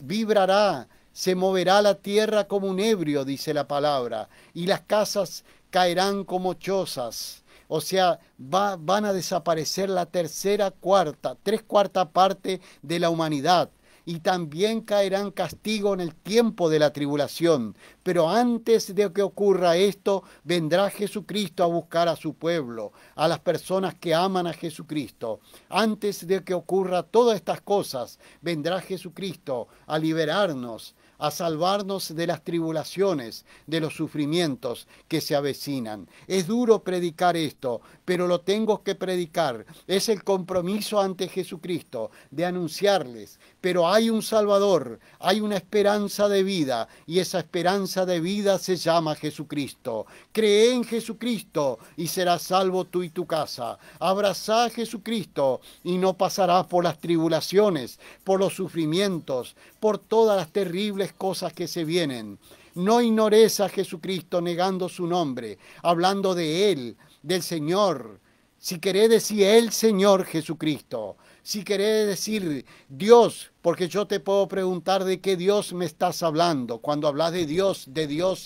vibrará, se moverá la tierra como un ebrio, dice la palabra, y las casas caerán como chozas. O sea, van a desaparecer la tres cuartas parte de la humanidad. Y también caerán castigo en el tiempo de la tribulación. Pero antes de que ocurra esto, vendrá Jesucristo a buscar a su pueblo, a las personas que aman a Jesucristo. Antes de que ocurra todas estas cosas, vendrá Jesucristo a liberarnos, a salvarnos de las tribulaciones, de los sufrimientos que se avecinan. Es duro predicar esto, pero lo tengo que predicar. Es el compromiso ante Jesucristo de anunciarles. Pero hay un Salvador, hay una esperanza de vida, y esa esperanza de vida se llama Jesucristo. Cree en Jesucristo y serás salvo tú y tu casa. Abrazá a Jesucristo y no pasarás por las tribulaciones, por los sufrimientos, por todas las terribles cosas que se vienen. No ignores a Jesucristo negando su nombre, hablando de Él, del Señor. Si querés decir el Señor Jesucristo, si querés decir Dios, porque yo te puedo preguntar de qué Dios me estás hablando. Cuando hablas de Dios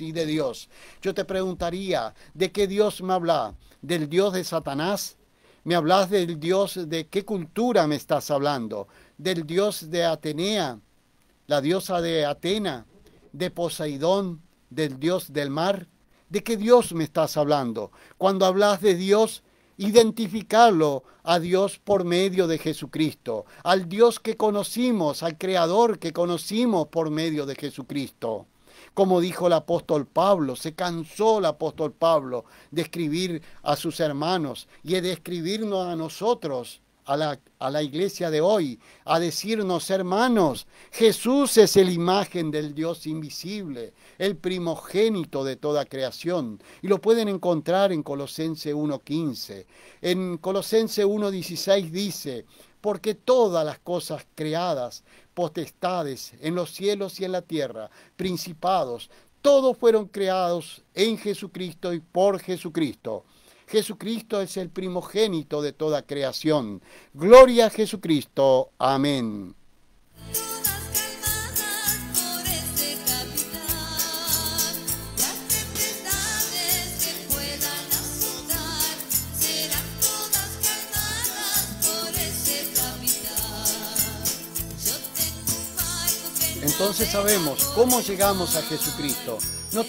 y de Dios, yo te preguntaría, ¿de qué Dios me hablas? ¿Del Dios de Satanás? ¿Me hablas del Dios de qué cultura me estás hablando? ¿Del Dios de Atenea, la diosa de Atena, de Poseidón, del Dios del mar? ¿De qué Dios me estás hablando? Cuando hablas de Dios, identificarlo a Dios por medio de Jesucristo, al Dios que conocimos, al Creador que conocimos por medio de Jesucristo. Como dijo el apóstol Pablo, se cansó el apóstol Pablo de escribir a sus hermanos y de escribirnos a nosotros, a la iglesia de hoy, a decirnos: hermanos, Jesús es la imagen del Dios invisible, el primogénito de toda creación. Y lo pueden encontrar en Colosenses 1:15. En Colosenses 1:16 dice: porque todas las cosas creadas, potestades en los cielos y en la tierra, principados, todos fueron creados en Jesucristo y por Jesucristo. Jesucristo es el primogénito de toda creación. Gloria a Jesucristo. Amén.
Todas calmadas por ese capitán, las tempestades que puedan azotar, serán todas calmadas por ese capitán. Yo tengo un barco que
Entonces sabemos cómo llegamos a Jesucristo. No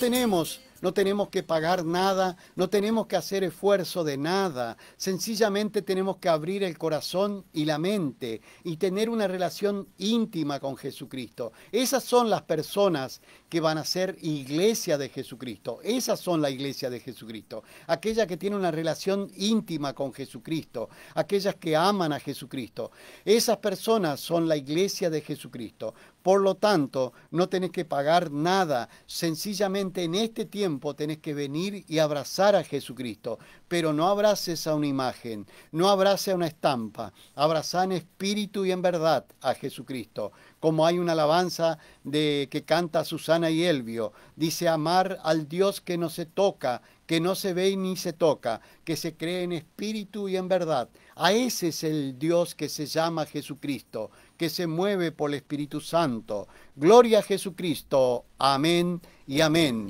tenemos que pagar nada, no tenemos que hacer esfuerzo de nada. Sencillamente tenemos que abrir el corazón y la mente y tener una relación íntima con Jesucristo. Esas son las personas que van a ser iglesia de Jesucristo. Esas son la iglesia de Jesucristo. Aquellas que tienen una relación íntima con Jesucristo. Aquellas que aman a Jesucristo. Esas personas son la iglesia de Jesucristo. Por lo tanto, no tenés que pagar nada. Sencillamente en este tiempo tenés que venir y abrazar a Jesucristo. Pero no abraces a una imagen, no abraces a una estampa. Abrazá en espíritu y en verdad a Jesucristo. Como hay una alabanza que canta Susana y Elvio. Dice: amar al Dios que no se toca, que no se ve ni se toca, que se cree en espíritu y en verdad. A ese es el Dios que se llama Jesucristo, que se mueve por el Espíritu Santo. Gloria a Jesucristo. Amén y amén.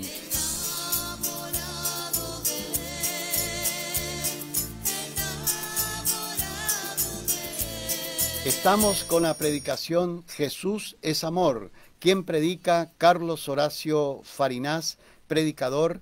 enamorado de él, enamorado de él.
Estamos con la predicación Jesús es amor. Quien predica: Carlos Horacio Farinás, predicador.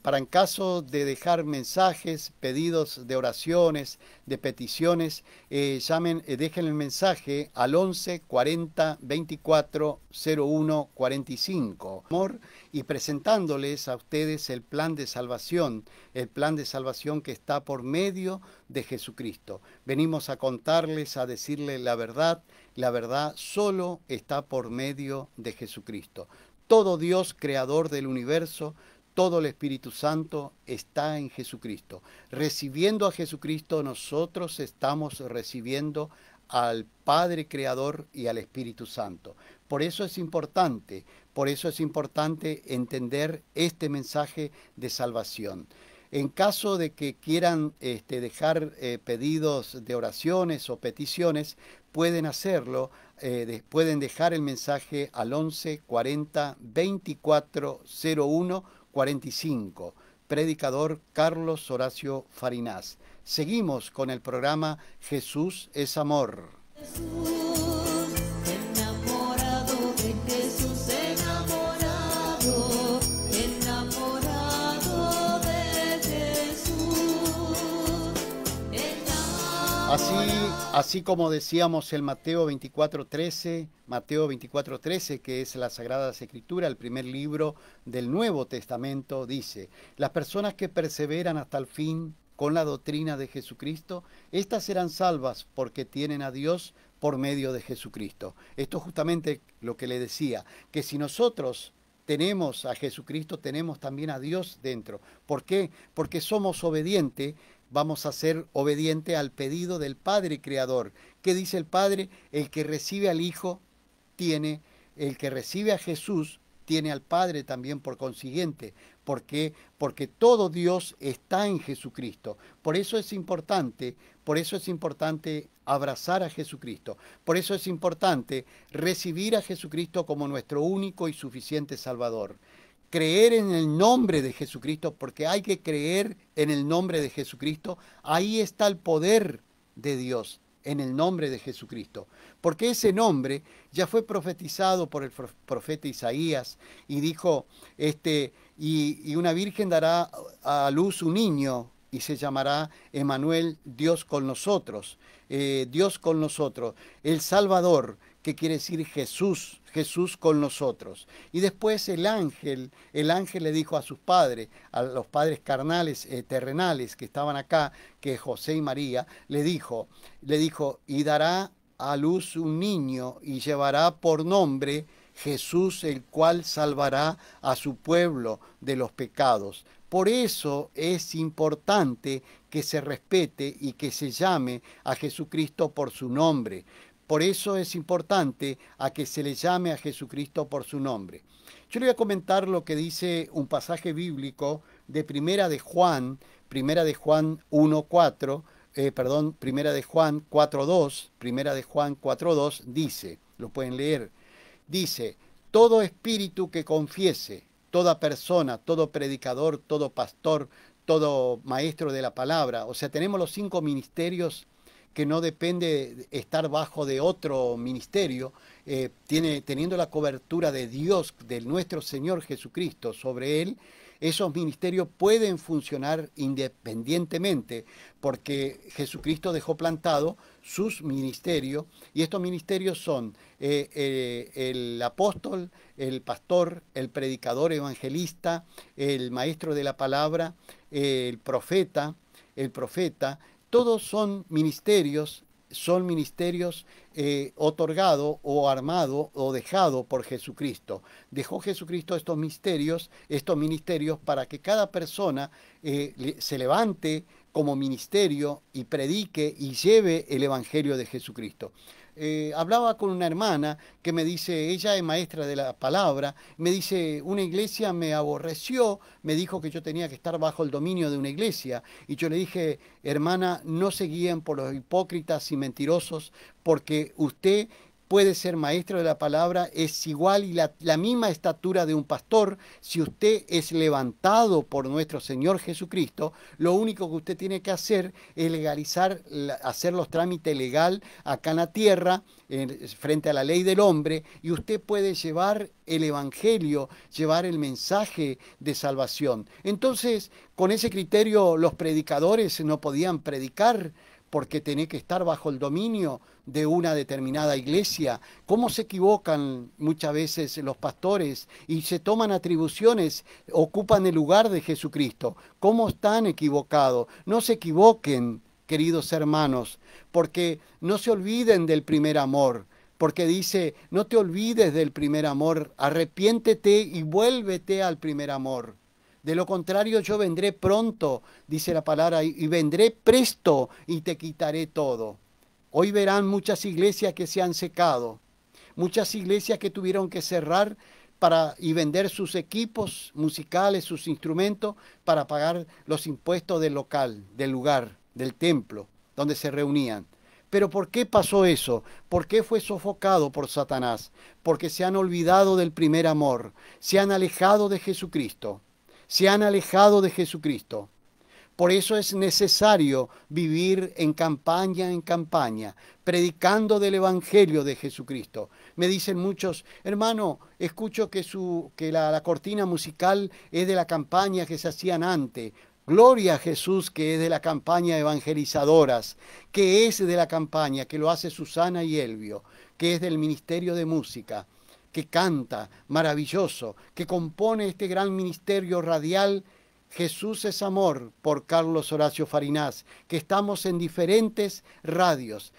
Para en caso de dejar mensajes, pedidos de oraciones, de peticiones, dejen el mensaje al 11 40 24 01 45. Amor, y presentándoles a ustedes el plan de salvación que está por medio de Jesucristo. Venimos a contarles, a decirles la verdad solo está por medio de Jesucristo. Todo Dios, creador del universo, todo el Espíritu Santo está en Jesucristo. Recibiendo a Jesucristo, nosotros estamos recibiendo al Padre Creador y al Espíritu Santo. Por eso es importante entender este mensaje de salvación. En caso de que quieran dejar pedidos de oraciones o peticiones, pueden hacerlo, pueden dejar el mensaje al 11 40 24 01 45. Predicador Carlos Horacio Farinás. Seguimos con el programa Jesús es Amor.
Jesús, enamorado de Jesús, enamorado, enamorado de Jesús.
Así como decíamos en Mateo 24:13, que es la Sagrada Escritura, el primer libro del Nuevo Testamento, dice: las personas que perseveran hasta el fin con la doctrina de Jesucristo, estas serán salvas porque tienen a Dios por medio de Jesucristo. Esto es justamente lo que le decía, que si nosotros tenemos a Jesucristo, tenemos también a Dios dentro. ¿Por qué? Porque somos obedientes, vamos a ser obedientes al pedido del Padre Creador. ¿Qué dice el Padre? El que recibe al Hijo tiene, el que recibe a Jesús tiene al Padre también por consiguiente. ¿Por qué? Porque todo Dios está en Jesucristo. Por eso es importante abrazar a Jesucristo. Por eso es importante recibir a Jesucristo como nuestro único y suficiente Salvador. Creer en el nombre de Jesucristo, porque hay que creer en el nombre de Jesucristo. Ahí está el poder de Dios, en el nombre de Jesucristo. Porque ese nombre ya fue profetizado por el profeta Isaías y dijo, y una virgen dará a luz un niño y se llamará Emmanuel, Dios con nosotros. Dios con nosotros, el Salvador, que quiere decir Jesús, Jesús con nosotros. Y después el ángel le dijo a sus padres, a los padres carnales, terrenales que estaban acá, que José y María, le dijo, y dará a luz un niño y llevará por nombre Jesús, el cual salvará a su pueblo de los pecados. Por eso es importante que se respete y que se llame a Jesucristo por su nombre. Por eso es importante a que se le llame a Jesucristo por su nombre. Yo le voy a comentar lo que dice un pasaje bíblico de Primera de Juan 1:4, Primera de Juan 4:2, dice, lo pueden leer, dice: todo espíritu que confiese, toda persona, todo predicador, todo pastor, todo maestro de la palabra, o sea, tenemos los 5 ministerios que no depende de estar bajo de otro ministerio, teniendo la cobertura de Dios, de nuestro Señor Jesucristo sobre él. Esos ministerios pueden funcionar independientemente porque Jesucristo dejó plantado sus ministerios, y estos ministerios son el apóstol, el pastor, el predicador evangelista, el maestro de la palabra, el profeta, todos son ministerios otorgados o armados o dejados por Jesucristo. Dejó Jesucristo estos ministerios para que cada persona se levante como ministerio y predique y lleve el Evangelio de Jesucristo. Hablaba con una hermana que me dice, ella es maestra de la palabra, me dice, una iglesia me aborreció, me dijo que yo tenía que estar bajo el dominio de una iglesia, y yo le dije, hermana, no se guíen por los hipócritas y mentirosos, porque usted puede ser maestro de la palabra, es igual y la misma estatura de un pastor. Si usted es levantado por nuestro Señor Jesucristo, lo único que usted tiene que hacer es legalizar, hacer los trámites legal acá en la tierra, frente a la ley del hombre, y usted puede llevar el evangelio, llevar el mensaje de salvación. Entonces, con ese criterio, los predicadores no podían predicar, porque tenía que estar bajo el dominio de una determinada iglesia. ¿Cómo se equivocan muchas veces los pastores y se toman atribuciones, ocupan el lugar de Jesucristo? ¿Cómo están equivocados? No se equivoquen, queridos hermanos, porque no se olviden del primer amor. Porque dice, no te olvides del primer amor, arrepiéntete y vuélvete al primer amor. De lo contrario, yo vendré pronto, dice la palabra, y vendré presto y te quitaré todo. Hoy verán muchas iglesias que se han secado. muchas iglesias que tuvieron que cerrar y vender sus equipos musicales, sus instrumentos, para pagar los impuestos del local, del lugar, del templo, donde se reunían. Pero ¿por qué pasó eso? ¿Por qué fue sofocado por Satanás? Porque se han olvidado del primer amor, se han alejado de Jesucristo, se han alejado de Jesucristo. Por eso es necesario vivir en campaña, predicando del Evangelio de Jesucristo. Me dicen muchos, hermano, escucho que la cortina musical es de la campaña que se hacían antes. Gloria a Jesús, que es de la campaña evangelizadoras, que es de la campaña que lo hace Susana y Elvio, que es del Ministerio de Música, que canta maravilloso, que compone este gran ministerio radial Jesús es Amor, por Carlos Horacio Farinás, que estamos en diferentes radios,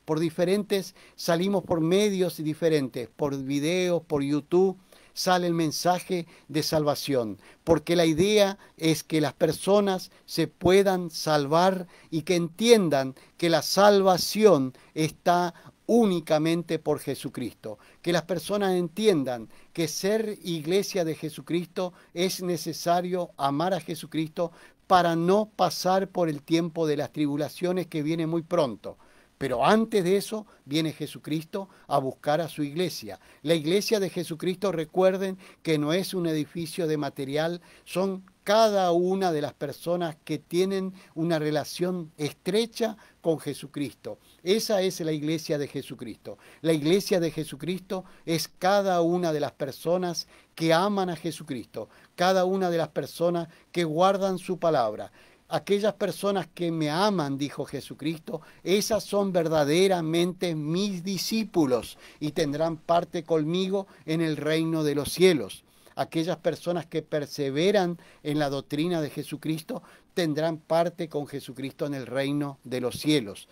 por diferentes, salimos por medios diferentes, por videos, por YouTube, sale el mensaje de salvación, porque la idea es que las personas se puedan salvar y que entiendan que la salvación está únicamente por Jesucristo. Que las personas entiendan que ser iglesia de Jesucristo es necesario amar a Jesucristo para no pasar por el tiempo de las tribulaciones que viene muy pronto. Pero antes de eso viene Jesucristo a buscar a su iglesia. La iglesia de Jesucristo, recuerden que no es un edificio de material, son cada una de las personas que tienen una relación estrecha con Jesucristo. Esa es la iglesia de Jesucristo. La iglesia de Jesucristo es cada una de las personas que aman a Jesucristo, cada una de las personas que guardan su palabra. Aquellas personas que me aman, dijo Jesucristo, esas son verdaderamente mis discípulos y tendrán parte conmigo en el reino de los cielos. Aquellas personas que perseveran en la doctrina de Jesucristo tendrán parte con Jesucristo en el reino de los cielos.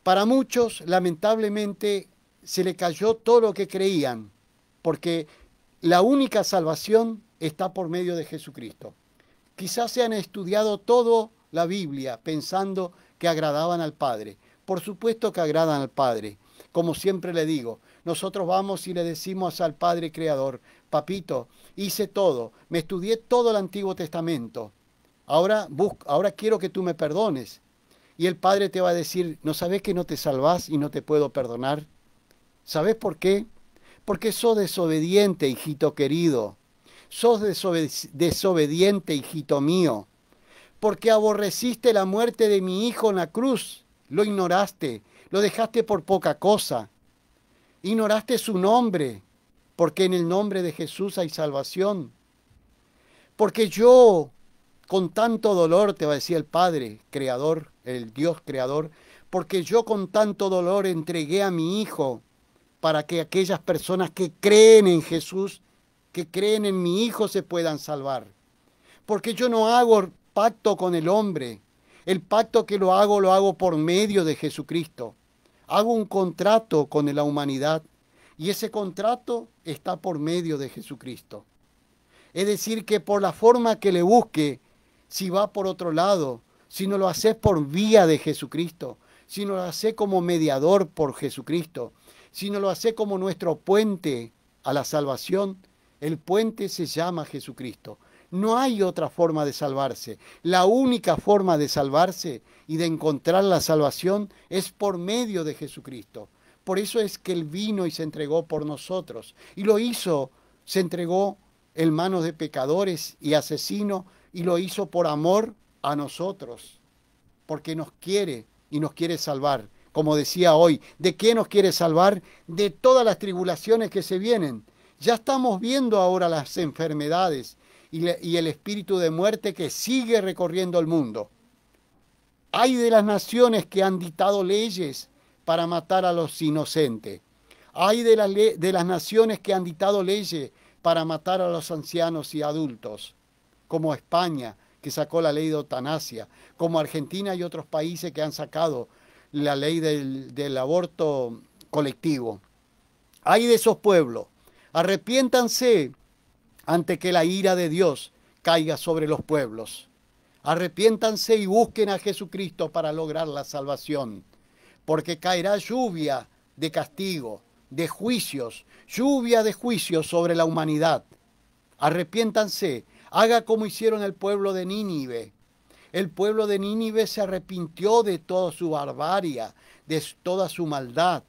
Para muchos, lamentablemente, se le cayó todo lo que creían, porque la única salvación está por medio de Jesucristo. Quizás se han estudiado toda la Biblia pensando que agradaban al Padre. Por supuesto que agradan al Padre. Como siempre le digo, nosotros vamos y le decimos al Padre Creador, papito, hice todo, me estudié todo el Antiguo Testamento, ahora quiero que tú me perdones. Y el Padre te va a decir, ¿no sabes que no te salvás y no te puedo perdonar? ¿Sabes por qué? Porque sos desobediente, hijito querido. Sos desobediente, hijito mío, porque aborreciste la muerte de mi hijo en la cruz, lo ignoraste, lo dejaste por poca cosa, ignoraste su nombre, porque en el nombre de Jesús hay salvación. Porque yo, con tanto dolor, te va a decir el Padre Creador, el Dios Creador, porque yo con tanto dolor entregué a mi hijo para que aquellas personas que creen en Jesús, que creen en mi Hijo se puedan salvar. Porque yo no hago pacto con el hombre. El pacto que lo hago por medio de Jesucristo. Hago un contrato con la humanidad y ese contrato está por medio de Jesucristo. Es decir, que por la forma que le busque, si va por otro lado, si no lo hace por vía de Jesucristo, si no lo hace como mediador por Jesucristo, si no lo hace como nuestro puente a la salvación, el puente se llama Jesucristo. No hay otra forma de salvarse. La única forma de salvarse y de encontrar la salvación es por medio de Jesucristo. Por eso es que Él vino y se entregó por nosotros. Y lo hizo, se entregó en manos de pecadores y asesinos, y lo hizo por amor a nosotros. Porque nos quiere y nos quiere salvar. Como decía hoy, ¿de qué nos quiere salvar? De todas las tribulaciones que se vienen. Ya estamos viendo ahora las enfermedades y el espíritu de muerte que sigue recorriendo el mundo. Hay de las naciones que han dictado leyes para matar a los inocentes. Hay de las naciones que han dictado leyes para matar a los ancianos y adultos, como España, que sacó la ley de eutanasia, como Argentina y otros países que han sacado la ley del aborto colectivo. Hay de esos pueblos. Arrepiéntanse ante que la ira de Dios caiga sobre los pueblos. Arrepiéntanse y busquen a Jesucristo para lograr la salvación, porque caerá lluvia de castigo, de juicios, lluvia de juicios sobre la humanidad. Arrepiéntanse, haga como hicieron el pueblo de Nínive. El pueblo de Nínive se arrepintió de toda su barbarie, de toda su maldad.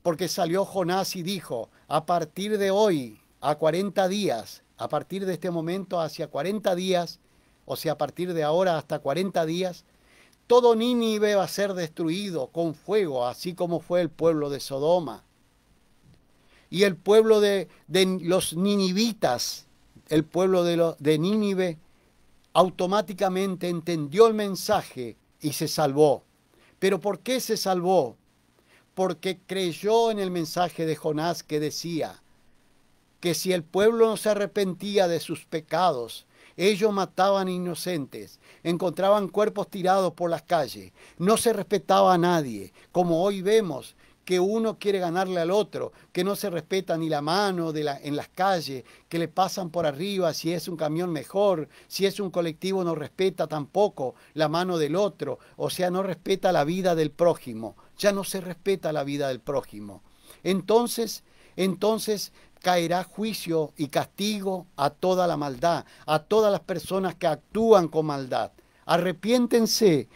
Porque salió Jonás y dijo, a partir de hoy, a 40 días, a partir de este momento hacia 40 días, o sea, a partir de ahora hasta 40 días, todo Nínive va a ser destruido con fuego, así como fue el pueblo de Sodoma. Y el pueblo de los ninivitas, el pueblo de Nínive, automáticamente entendió el mensaje y se salvó. ¿Pero por qué se salvó? Porque creyó en el mensaje de Jonás que decía que si el pueblo no se arrepentía de sus pecados, ellos mataban inocentes, encontraban cuerpos tirados por las calles, no se respetaba a nadie, como hoy vemos que uno quiere ganarle al otro, que no se respeta ni la mano en las calles, que le pasan por arriba, si es un camión mejor, si es un colectivo no respeta tampoco la mano del otro, o sea, no respeta la vida del prójimo, ya no se respeta la vida del prójimo. Entonces caerá juicio y castigo a toda la maldad, a todas las personas que actúan con maldad. Arrepiéntanse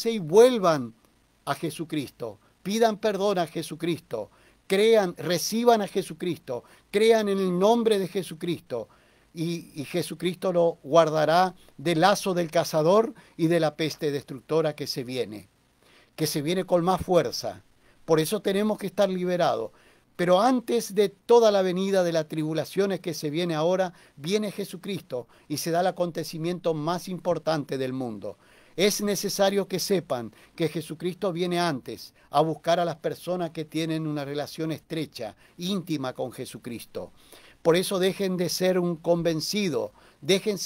y vuelvan a Jesucristo. Pidan perdón a Jesucristo, crean, reciban a Jesucristo, crean en el nombre de Jesucristo y Jesucristo lo guardará del lazo del cazador y de la peste destructora que se viene con más fuerza. Por eso tenemos que estar liberados. Pero antes de toda la venida de las tribulaciones que se viene ahora, viene Jesucristo y se da el acontecimiento más importante del mundo. Es necesario que sepan que Jesucristo viene antes a buscar a las personas que tienen una relación estrecha, íntima con Jesucristo. Por eso dejen de ser un convencido, dejen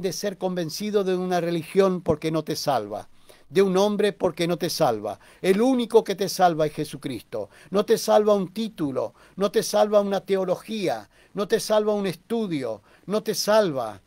de ser convencidos de una religión porque no te salva, de un hombre porque no te salva. El único que te salva es Jesucristo. No te salva un título, no te salva una teología, no te salva un estudio, no te salva.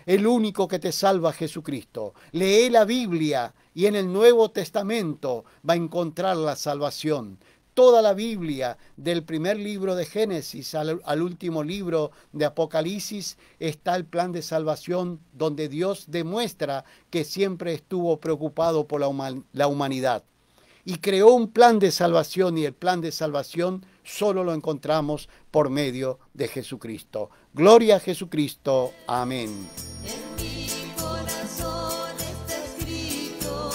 El único que te salva es Jesucristo. Lee la Biblia y en el Nuevo Testamento va a encontrar la salvación. Toda la Biblia, del primer libro de Génesis al último libro de Apocalipsis, está el plan de salvación donde Dios demuestra que siempre estuvo preocupado por la humanidad. Y creó un plan de salvación y el plan de salvación solo lo encontramos por medio de Jesucristo. Gloria a Jesucristo. Amén.
En mi corazón está escrito,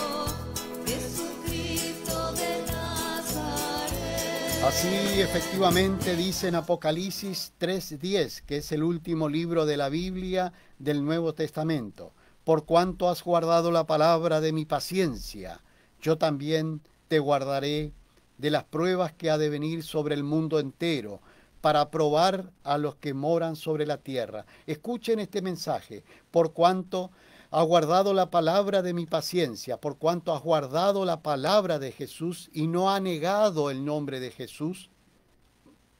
Jesucristo de Nazaret.
Así efectivamente dice en Apocalipsis 3:10, que es el último libro de la Biblia del Nuevo Testamento. Por cuanto has guardado la palabra de mi paciencia, yo también te guardaré de las pruebas que ha de venir sobre el mundo entero, para probar a los que moran sobre la tierra. Escuchen este mensaje. Por cuanto has guardado la palabra de mi paciencia, por cuanto has guardado la palabra de Jesús y no ha negado el nombre de Jesús,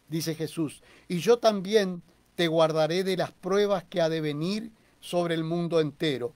dice Jesús, y yo también te guardaré de las pruebas que ha de venir sobre el mundo entero.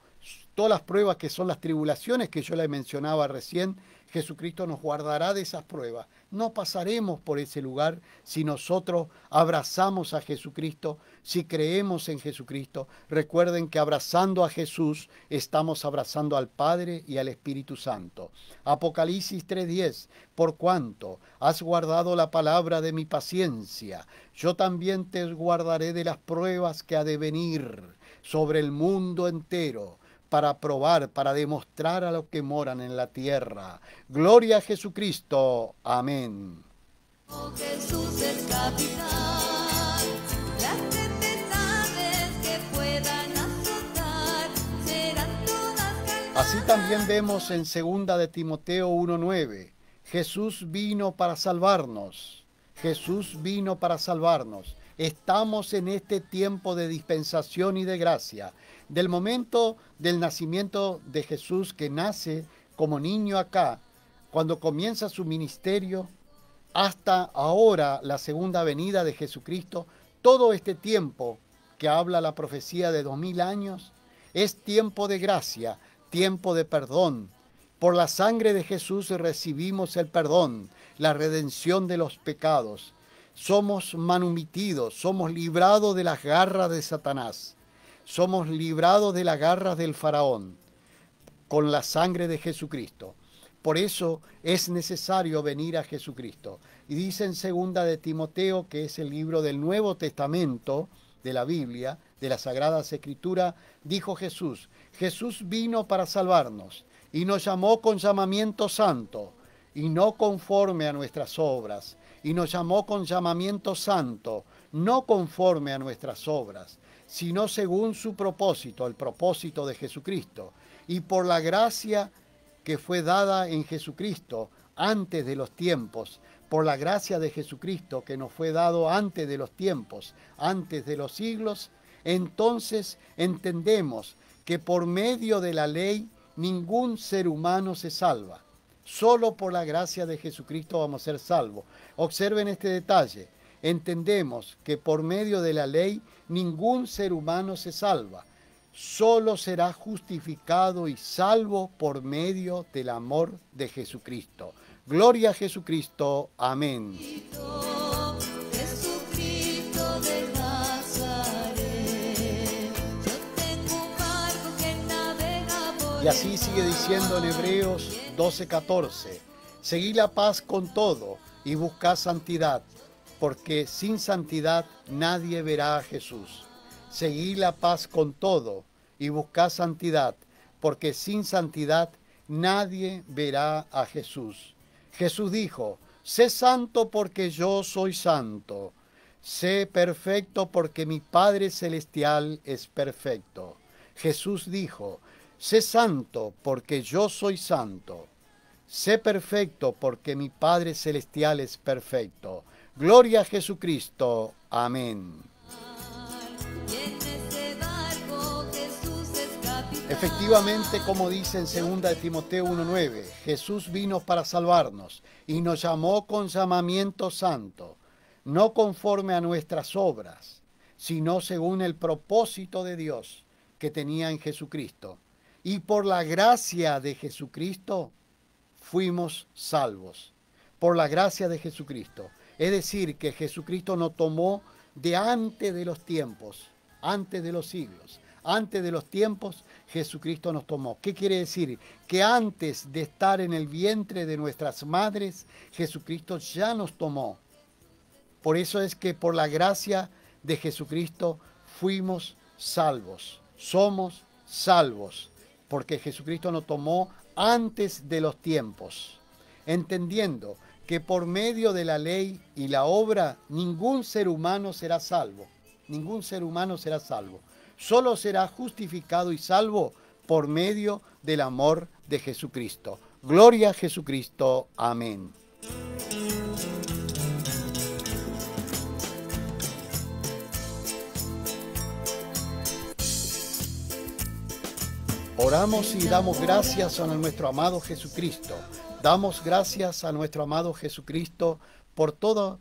Todas las pruebas que son las tribulaciones que yo les mencionaba recién, Jesucristo nos guardará de esas pruebas. No pasaremos por ese lugar si nosotros abrazamos a Jesucristo, si creemos en Jesucristo. Recuerden que abrazando a Jesús estamos abrazando al Padre y al Espíritu Santo. Apocalipsis 3:10, por cuanto has guardado la palabra de mi paciencia, yo también te guardaré de las pruebas que ha de venir sobre el mundo entero, para probar, para demostrar a los que moran en la tierra. Gloria a Jesucristo. Amén.
Oh, Jesús es capitán, las tempestades que puedan azotar serán todas calmadas.
Así también vemos en 2 de Timoteo 1:9. Jesús vino para salvarnos. Jesús vino para salvarnos. Estamos en este tiempo de dispensación y de gracia. Del momento del nacimiento de Jesús, que nace como niño acá, cuando comienza su ministerio, hasta ahora la segunda venida de Jesucristo, todo este tiempo que habla la profecía de 2000 años, es tiempo de gracia, tiempo de perdón. Por la sangre de Jesús recibimos el perdón. la redención de los pecados. Somos manumitidos, somos librados de las garras de Satanás. Somos librados de las garras del faraón con la sangre de Jesucristo. Por eso es necesario venir a Jesucristo. Y dice en 2 de Timoteo, que es el libro del Nuevo Testamento de la Biblia, de las Sagradas Escrituras, dijo Jesús: Jesús vino para salvarnos y nos llamó con llamamiento santo y no conforme a nuestras obras. Y nos llamó con llamamiento santo, no conforme a nuestras obras, sino según su propósito, el propósito de Jesucristo. Y por la gracia que fue dada en Jesucristo antes de los tiempos, por la gracia de Jesucristo que nos fue dado antes de los tiempos, antes de los siglos, entonces entendemos que por medio de la ley ningún ser humano se salva. Solo por la gracia de Jesucristo vamos a ser salvos. Observen este detalle. Entendemos que por medio de la ley ningún ser humano se salva. Solo será justificado y salvo por medio del amor de Jesucristo. Gloria a Jesucristo. Amén.
Jesucristo de Nazaret, yo tengo un barco que navega por
Y así sigue diciendo en Hebreos 12:14. Seguid la paz con todo y buscad santidad, porque sin santidad nadie verá a Jesús. Seguid la paz con todo y buscad santidad, porque sin santidad nadie verá a Jesús. Jesús dijo: sé santo porque yo soy santo. Sé perfecto porque mi Padre Celestial es perfecto. Jesús dijo: sé santo porque yo soy santo. Sé perfecto porque mi Padre Celestial es perfecto. Gloria a Jesucristo. Amén.
y en ese barco Jesús es capitán.
Efectivamente, como dice en 2 de Timoteo 1:9, Jesús vino para salvarnos y nos llamó con llamamiento santo, no conforme a nuestras obras, sino según el propósito de Dios que tenía en Jesucristo. Y por la gracia de Jesucristo fuimos salvos. Por la gracia de Jesucristo. Es decir, que Jesucristo nos tomó de antes de los tiempos, antes de los siglos. Antes de los tiempos, Jesucristo nos tomó. ¿Qué quiere decir? Que antes de estar en el vientre de nuestras madres, Jesucristo ya nos tomó. Por eso es que por la gracia de Jesucristo fuimos salvos. Somos salvos, porque Jesucristo nos tomó antes de los tiempos, entendiendo que por medio de la ley y la obra ningún ser humano será salvo. Ningún ser humano será salvo. Solo será justificado y salvo por medio del amor de Jesucristo. Gloria a Jesucristo. Amén. Oramos y damos gracias a nuestro amado Jesucristo. Damos gracias a nuestro amado Jesucristo por todo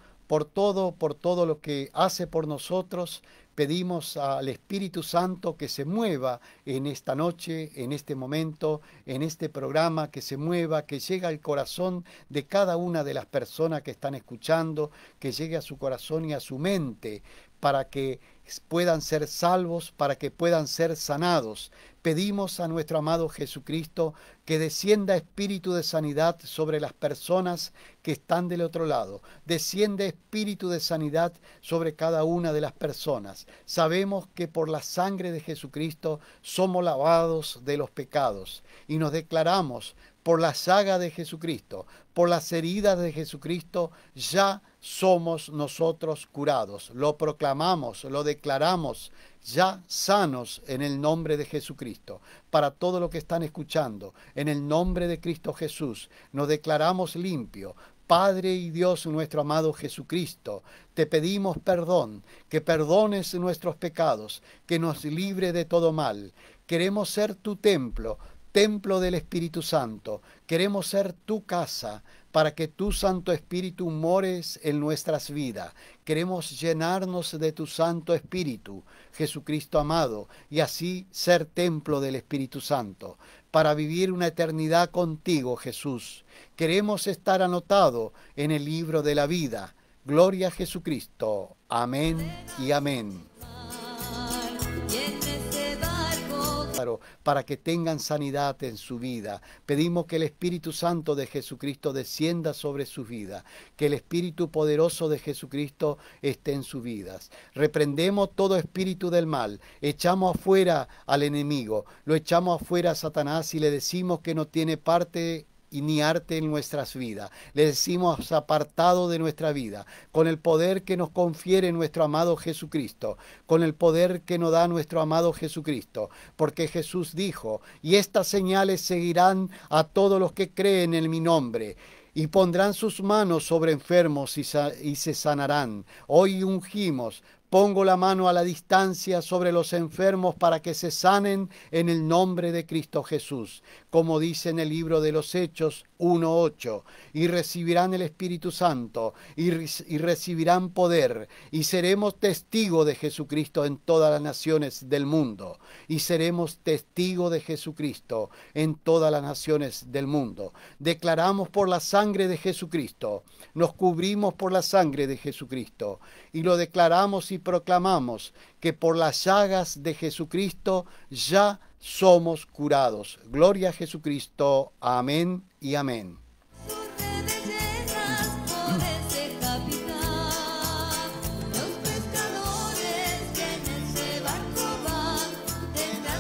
lo que hace por nosotros. Pedimos al Espíritu Santo que se mueva en esta noche, en este momento, en este programa, que se mueva, que llegue al corazón de cada una de las personas que están escuchando, que llegue a su corazón y a su mente, para que puedan ser salvos, para que puedan ser sanados. Pedimos a nuestro amado Jesucristo que descienda espíritu de sanidad sobre las personas que están del otro lado. Desciende espíritu de sanidad sobre cada una de las personas. Sabemos que por la sangre de Jesucristo somos lavados de los pecados y nos declaramos por la llaga de Jesucristo, por las heridas de Jesucristo, ya somos nosotros curados. Lo proclamamos, lo declaramos, ya sanos en el nombre de Jesucristo. Para todo lo que están escuchando, en el nombre de Cristo Jesús, nos declaramos limpio. Padre y Dios nuestro amado Jesucristo, te pedimos perdón, que perdones nuestros pecados, que nos libre de todo mal. Queremos ser tu templo, templo del Espíritu Santo. Queremos ser tu casa para que tu Santo Espíritu mores en nuestras vidas. Queremos llenarnos de tu Santo Espíritu, Jesucristo amado, y así ser templo del Espíritu Santo, para vivir una eternidad contigo, Jesús. Queremos estar anotados en el libro de la vida. Gloria a Jesucristo. Amén y amén. Para que tengan sanidad en su vida. Pedimos que el Espíritu Santo de Jesucristo descienda sobre sus vidas, que el Espíritu poderoso de Jesucristo esté en sus vidas. Reprendemos todo espíritu del mal, echamos afuera al enemigo, lo echamos afuera a Satanás y le decimos que no tiene parte y ni arte en nuestras vidas. Le decimos apartado de nuestra vida, con el poder que nos confiere nuestro amado Jesucristo, con el poder que nos da nuestro amado Jesucristo, porque Jesús dijo, y estas señales seguirán a todos los que creen en mi nombre, y pondrán sus manos sobre enfermos y se sanarán. Hoy ungimos. Pongo la mano a la distancia sobre los enfermos para que se sanen en el nombre de Cristo Jesús, como dice en el libro de los Hechos 1:8, y recibirán el Espíritu Santo y recibirán poder, y seremos testigos de Jesucristo en todas las naciones del mundo, y seremos testigos de Jesucristo en todas las naciones del mundo. Declaramos por la sangre de Jesucristo, nos cubrimos por la sangre de Jesucristo, y lo declaramos y proclamamos que por las llagas de Jesucristo ya somos curados. Gloria a Jesucristo. Amén y amén.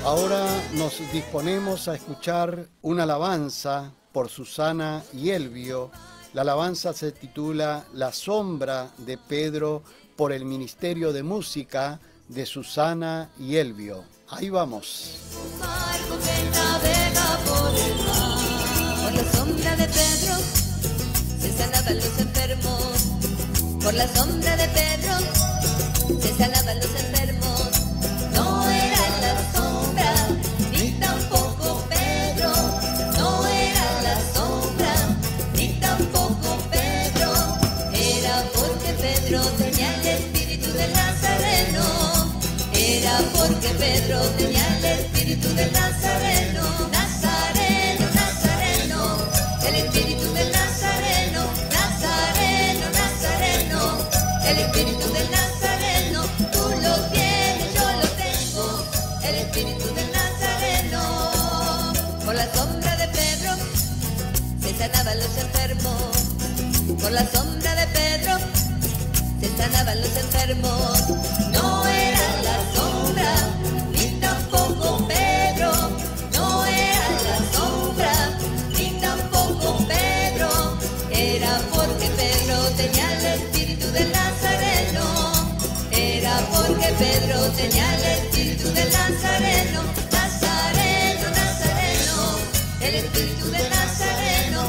Ahora nos disponemos a escuchar una alabanza por Susana y Elvio. La alabanza se titula La sombra de Pedro, por el Ministerio de Música de Susana y Elvio. Ahí vamos.
Por la sombra de Pedro se sanaban los enfermos. Por la sombra de Pedro se sanaban los enfermos. No era la sombra, ni tampoco Pedro. No era la sombra, ni tampoco Pedro. Era porque Pedro tenía el espíritu del Nazareno. Era porque Pedro tenía el espíritu del Nazareno. Nazareno, Nazareno, el espíritu del Nazareno. Nazareno, Nazareno, el espíritu del Nazareno. Tú lo tienes, yo lo tengo, el espíritu del Nazareno. Por la sombra de Pedro se sanaban los enfermos. Por la sombra de Pedro se sanaban los enfermos. No era la sombra, ni tampoco Pedro. No era la sombra, ni tampoco Pedro. Era porque Pedro tenía el espíritu del Nazareno. Era porque Pedro tenía el espíritu del Nazareno. Nazareno, Nazareno, el espíritu del Nazareno.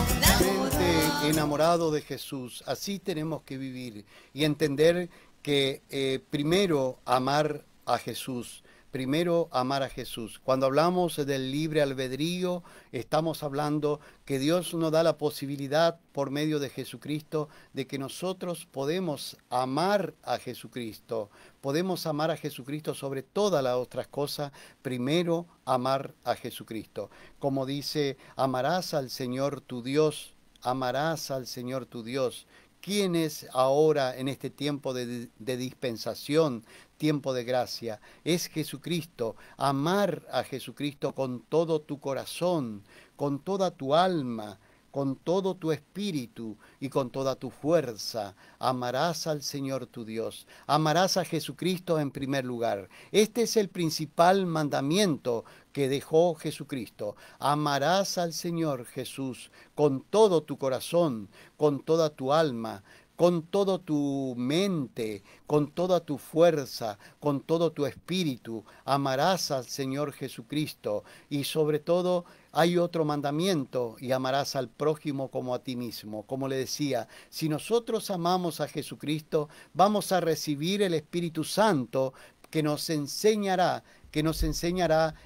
Enamorado de Jesús, así tenemos que vivir y entender que primero amar a Jesús, primero amar a Jesús. Cuando hablamos del libre albedrío, estamos hablando que Dios nos da la posibilidad por medio de Jesucristo de que nosotros podemos amar a Jesucristo. Podemos amar a Jesucristo sobre todas las otras cosas, primero amar a Jesucristo. Como dice, amarás al Señor tu Dios. Amarás al Señor tu Dios. ¿Quién es ahora en este tiempo de dispensación, tiempo de gracia? Es Jesucristo. Amar a Jesucristo con todo tu corazón, con toda tu alma, con todo tu espíritu y con toda tu fuerza. Amarás al Señor tu Dios. Amarás a Jesucristo en primer lugar. Este es el principal mandamiento que dejó Jesucristo. Amarás al Señor Jesús con todo tu corazón, con toda tu alma, con toda tu mente, con toda tu fuerza, con todo tu espíritu. Amarás al Señor Jesucristo y sobre todo hay otro mandamiento, y amarás al prójimo como a ti mismo. Como le decía, si nosotros amamos a Jesucristo, vamos a recibir el Espíritu Santo que nos enseñará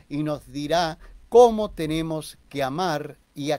y nos dirá cómo tenemos que amar y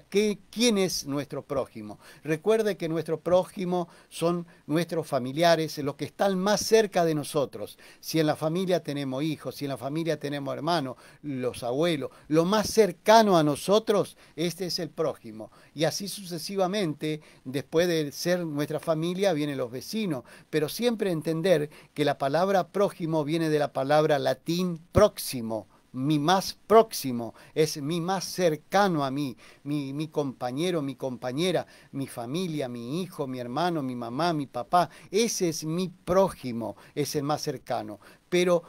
quién es nuestro prójimo. Recuerde que nuestro prójimo son nuestros familiares, los que están más cerca de nosotros. Si en la familia tenemos hijos, si en la familia tenemos hermanos, los abuelos, lo más cercano a nosotros, este es el prójimo. Y así sucesivamente, después de ser nuestra familia, vienen los vecinos. Pero siempre entender que la palabra prójimo viene de la palabra latín próximo. Mi más próximo, es mi más cercano a mí, mi compañero, mi compañera, mi familia, mi hijo, mi hermano, mi mamá, mi papá. Ese es mi prójimo, es el más cercano. Pero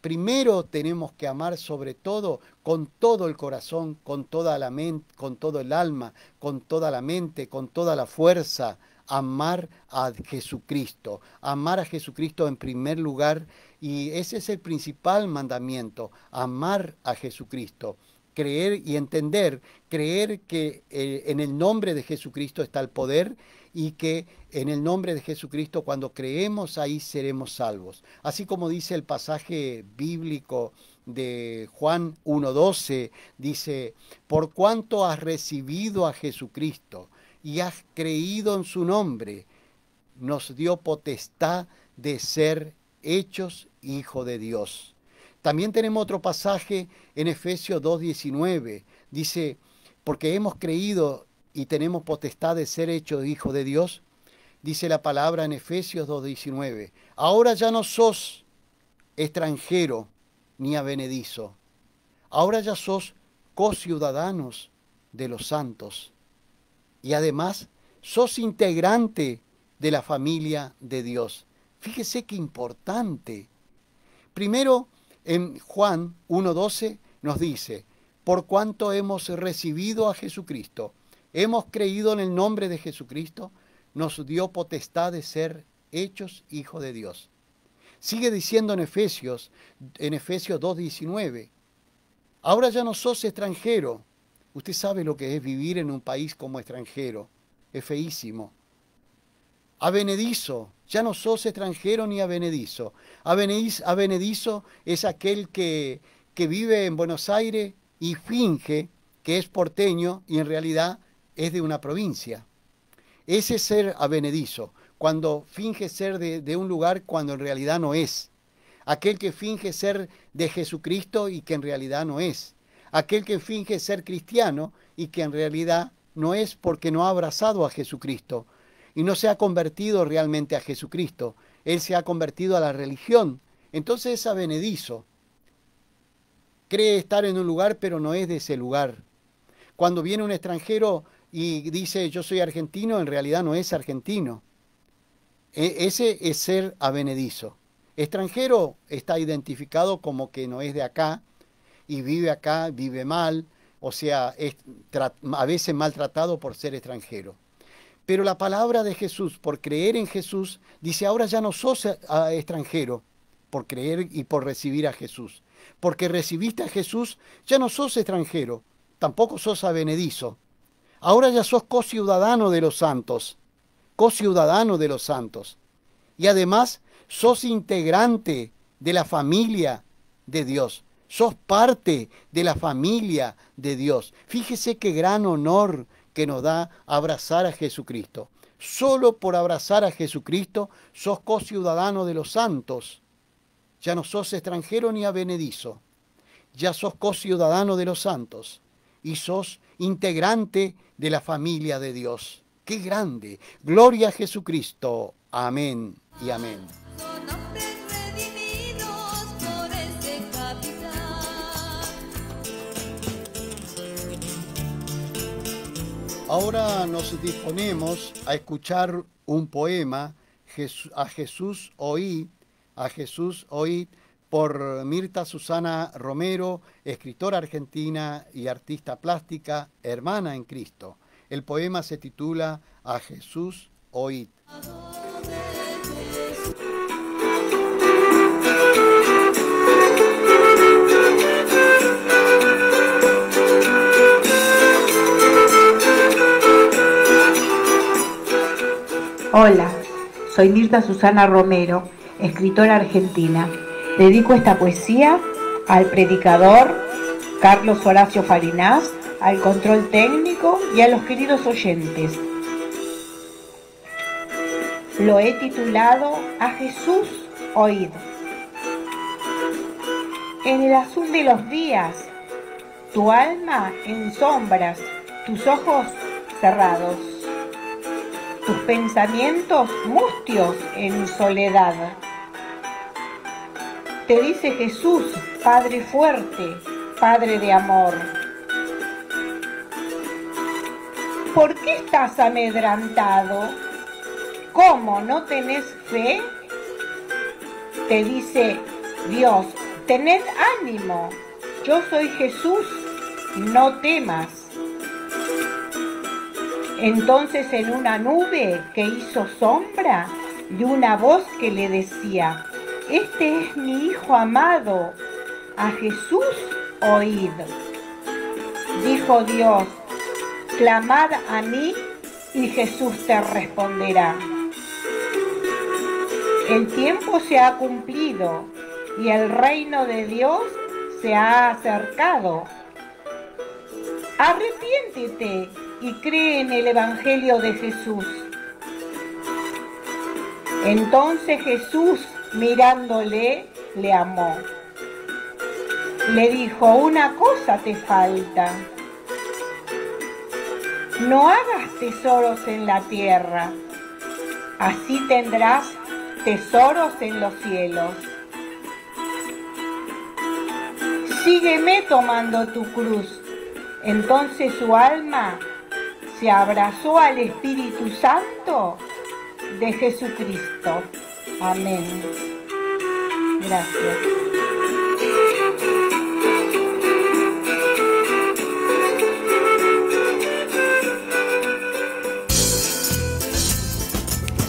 primero tenemos que amar sobre todo con todo el corazón, con toda la mente, con todo el alma, con toda la mente, con toda la fuerza. Amar a Jesucristo en primer lugar, y ese es el principal mandamiento, amar a Jesucristo, creer y entender, creer que en el nombre de Jesucristo está el poder y que en el nombre de Jesucristo cuando creemos ahí seremos salvos. Así como dice el pasaje bíblico de Juan 1:12, dice, por cuanto has recibido a Jesucristo y has creído en su nombre, nos dio potestad de ser hechos hijos de Dios. También tenemos otro pasaje en Efesios 2:19. Dice, porque hemos creído y tenemos potestad de ser hechos hijos de Dios. Dice la palabra en Efesios 2:19. Ahora ya no sos extranjero ni advenedizo. Ahora ya sos conciudadanos de los santos. Y además, sos integrante de la familia de Dios. Fíjese qué importante. Primero, en Juan 1:12 nos dice, por cuanto hemos recibido a Jesucristo, hemos creído en el nombre de Jesucristo, nos dio potestad de ser hechos hijos de Dios. Sigue diciendo en Efesios 2:19, ahora ya no sos extranjero. Usted sabe lo que es vivir en un país como extranjero. Es feísimo. Advenedizo, ya no sos extranjero ni advenedizo. Advenedizo es aquel que vive en Buenos Aires y finge que es porteño y en realidad es de una provincia. Ese es ser advenedizo, cuando finge ser de un lugar cuando en realidad no es. Aquel que finge ser de Jesucristo y que en realidad no es. Aquel que finge ser cristiano y que en realidad no es porque no ha abrazado a Jesucristo y no se ha convertido realmente a Jesucristo. Él se ha convertido a la religión. Entonces es advenedizo. Cree estar en un lugar pero no es de ese lugar. Cuando viene un extranjero y dice yo soy argentino, en realidad no es argentino. Ese es ser advenedizo. Extranjero está identificado como que no es de acá, y vive acá, vive mal, o sea, es a veces maltratado por ser extranjero. Pero la palabra de Jesús, por creer en Jesús, dice, ahora ya no sos extranjero, por creer y por recibir a Jesús. Porque recibiste a Jesús, ya no sos extranjero, tampoco sos advenedizo. Ahora ya sos cociudadano de los santos, cociudadano de los santos. Y además, sos integrante de la familia de Dios. Sos parte de la familia de Dios. Fíjese qué gran honor que nos da abrazar a Jesucristo. Solo por abrazar a Jesucristo sos cociudadano de los santos. Ya no sos extranjero ni advenedizo. Ya sos cociudadano de los santos. Y sos integrante de la familia de Dios. ¡Qué grande! Gloria a Jesucristo. Amén y amén. Ahora nos disponemos a escuchar un poema, A Jesús oíd, por Mirta Susana Romero, escritora argentina y artista plástica, hermana en Cristo. El poema se titula A Jesús oíd.
Hola, soy Mirta Susana Romero, escritora argentina. Dedico esta poesía al predicador Carlos Horacio Farinás, al control técnico y a los queridos oyentes. Lo he titulado A Jesús oíd. En el azul de los días, tu alma en sombras, tus ojos cerrados, tus pensamientos mustios en soledad. Te dice Jesús, Padre fuerte, Padre de amor. ¿Por qué estás amedrentado? ¿Cómo no tenés fe? Te dice Dios, tened ánimo, yo soy Jesús, no temas. Entonces en una nube que hizo sombra y una voz que le decía, este es mi Hijo amado, a Jesús oíd. Dijo Dios, clamad a mí y Jesús te responderá. El tiempo se ha cumplido y el reino de Dios se ha acercado. Arrepiéntete y cree en el Evangelio de Jesús. Entonces Jesús, mirándole, le amó. Le dijo, una cosa te falta. No hagas tesoros en la tierra, así tendrás tesoros en los cielos. Sígueme tomando tu cruz. Entonces su alma se abrazó al Espíritu Santo de Jesucristo. Amén. Gracias.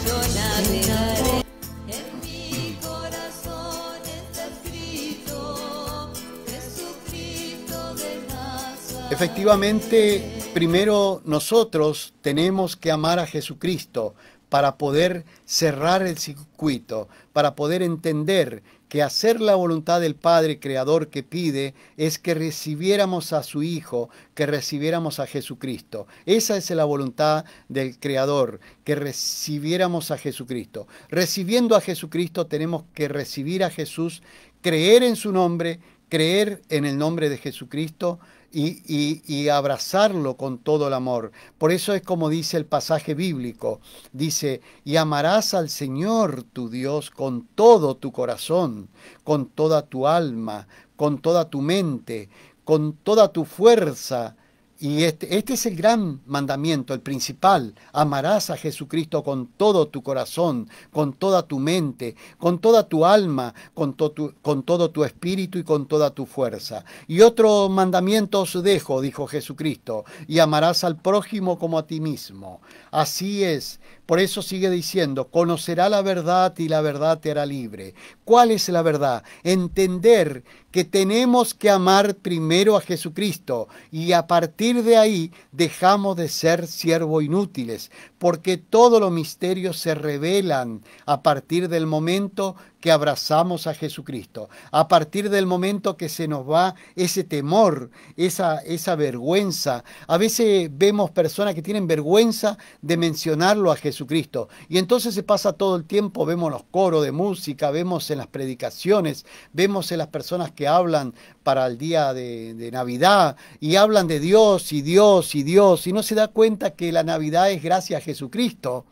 Yo navegaré, en mi corazón está escrito, Jesucristo de Nazaret.
Efectivamente, primero nosotros tenemos que amar a Jesucristo para poder cerrar el circuito, para poder entender que hacer la voluntad del Padre Creador que pide es que recibiéramos a su Hijo, que recibiéramos a Jesucristo. Esa es la voluntad del Creador, que recibiéramos a Jesucristo. Recibiendo a Jesucristo tenemos que recibir a Jesús, creer en su nombre, creer en el nombre de Jesucristo, y abrazarlo con todo el amor. Por eso es como dice el pasaje bíblico, dice, y amarás al Señor tu Dios con todo tu corazón, con toda tu alma, con toda tu mente, con toda tu fuerza. Y este es el gran mandamiento, el principal. Amarás a Jesucristo con todo tu corazón, con toda tu mente, con toda tu alma, con todo tu espíritu y con toda tu fuerza. Y otro mandamiento os dejo, dijo Jesucristo, y amarás al prójimo como a ti mismo. Así es. Por eso sigue diciendo, conocerá la verdad y la verdad te hará libre. ¿Cuál es la verdad? Entender que tenemos que amar primero a Jesucristo y a partir de ahí dejamos de ser siervos inútiles, porque todos los misterios se revelan a partir del momento que abrazamos a Jesucristo, a partir del momento que se nos va ese temor, esa vergüenza. A veces vemos personas que tienen vergüenza de mencionarlo a Jesucristo y entonces se pasa todo el tiempo, vemos los coros de música, vemos en las predicaciones, vemos en las personas que hablan para el día de Navidad y hablan de Dios y Dios y Dios y no se da cuenta que la Navidad es gracias a Jesucristo.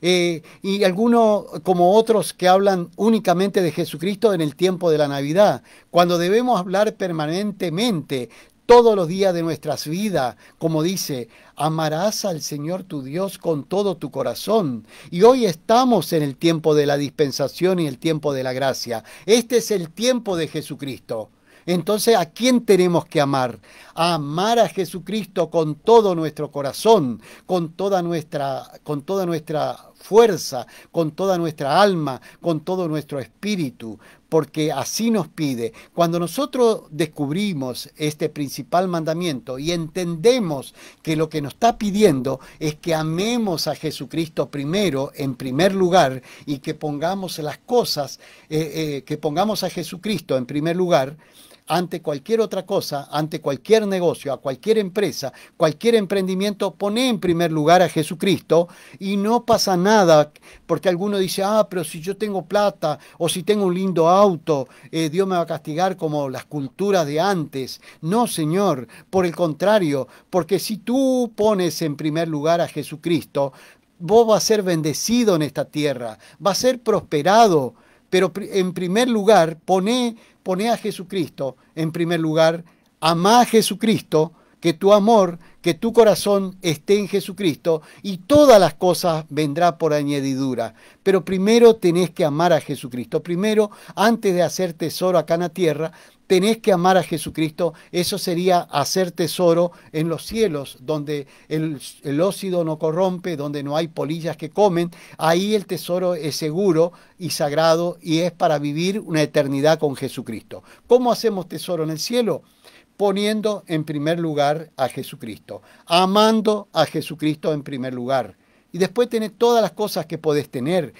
Y algunos como otros que hablan únicamente de Jesucristo en el tiempo de la Navidad, cuando debemos hablar permanentemente todos los días de nuestras vidas, como dice, amarás al Señor tu Dios con todo tu corazón. Y hoy estamos en el tiempo de la dispensación y el tiempo de la gracia. Este es el tiempo de Jesucristo. Entonces, ¿a quién tenemos que amar? A amar a Jesucristo con todo nuestro corazón, con toda nuestra fuerza, con toda nuestra alma, con todo nuestro espíritu, porque así nos pide. Cuando nosotros descubrimos este principal mandamiento y entendemos que lo que nos está pidiendo es que amemos a Jesucristo primero, en primer lugar, y que pongamos las cosas, que pongamos a Jesucristo en primer lugar, ante cualquier otra cosa, ante cualquier negocio, a cualquier empresa, cualquier emprendimiento, poné en primer lugar a Jesucristo y no pasa nada, porque alguno dice, pero si yo tengo plata o si tengo un lindo auto, Dios me va a castigar como las culturas de antes. No, Señor, por el contrario, porque si tú pones en primer lugar a Jesucristo, vos vas a ser bendecido en esta tierra, vas a ser prosperado, pero en primer lugar, poné a Jesucristo en primer lugar, amá a Jesucristo, que tu amor, que tu corazón esté en Jesucristo y todas las cosas vendrá por añadidura. Pero primero tenés que amar a Jesucristo. Primero, antes de hacer tesoro acá en la tierra, tenés que amar a Jesucristo. Eso sería hacer tesoro en los cielos, donde el óxido no corrompe, donde no hay polillas que comen. Ahí el tesoro es seguro y sagrado y es para vivir una eternidad con Jesucristo. ¿Cómo hacemos tesoro en el cielo? Poniendo en primer lugar a Jesucristo, amando a Jesucristo en primer lugar. Y después tenés todas las cosas que podés tener.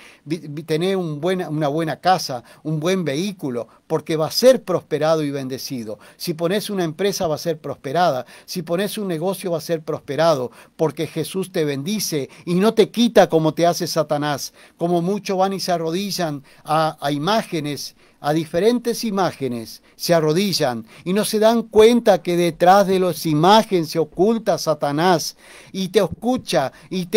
Tenés una buena casa, un buen vehículo, porque va a ser prosperado y bendecido. Si ponés una empresa va a ser prosperada. Si ponés un negocio va a ser prosperado, porque Jesús te bendice y no te quita como te hace Satanás. Como muchos van y se arrodillan a imágenes, a diferentes imágenes, se arrodillan y no se dan cuenta que detrás de las imágenes se oculta Satanás y te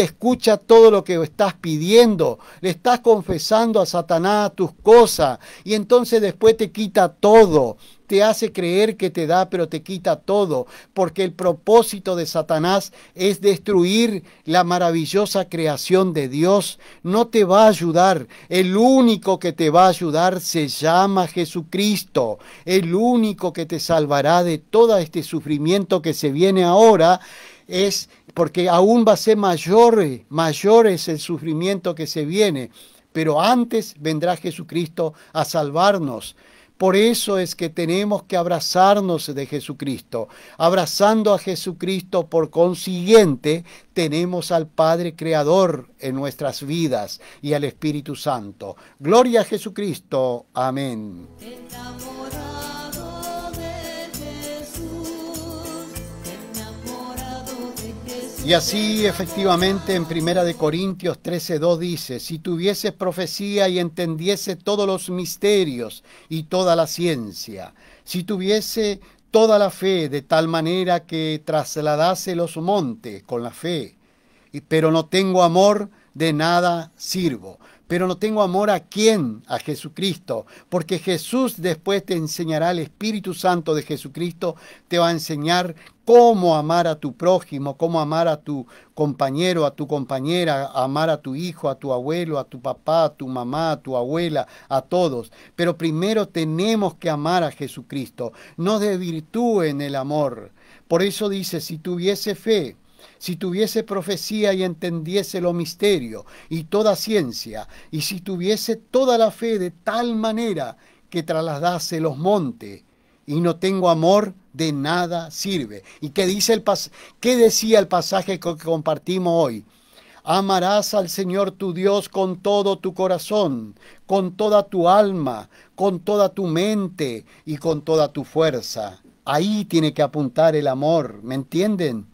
escucha todo lo que estás pidiendo. Le estás confesando a Satanás tus cosas y entonces después te quita todo. Te hace creer que te da, pero te quita todo, porque el propósito de Satanás es destruir la maravillosa creación de Dios. No te va a ayudar. El único que te va a ayudar se llama Jesucristo. El único que te salvará de todo este sufrimiento que se viene ahora es porque aún va a ser mayor es el sufrimiento que se viene, pero antes vendrá Jesucristo a salvarnos. Por eso es que tenemos que abrazarnos de Jesucristo. Abrazando a Jesucristo, por consiguiente, tenemos al Padre Creador en nuestras vidas y al Espíritu Santo. Gloria a Jesucristo. Amén. Y así efectivamente en 1 Corintios 13:2 dice, si tuviese profecía y entendiese todos los misterios y toda la ciencia, si tuviese toda la fe de tal manera que trasladase los montes con la fe, pero no tengo amor, de nada sirvo. Pero no tengo amor ¿a quién? A Jesucristo, porque Jesús después te enseñará, el Espíritu Santo de Jesucristo te va a enseñar cómo amar a tu prójimo, cómo amar a tu compañero, a tu compañera, amar a tu hijo, a tu abuelo, a tu papá, a tu mamá, a tu abuela, a todos. Pero primero tenemos que amar a Jesucristo, no desvirtúen el amor. Por eso dice, si tuviese fe, si tuviese profecía y entendiese lo misterio y toda ciencia, y si tuviese toda la fe de tal manera que trasladase los montes, y no tengo amor, de nada sirve. ¿Y qué decía el pasaje que compartimos hoy? Amarás al Señor tu Dios con todo tu corazón, con toda tu alma, con toda tu mente y con toda tu fuerza. Ahí tiene que apuntar el amor, ¿me entienden?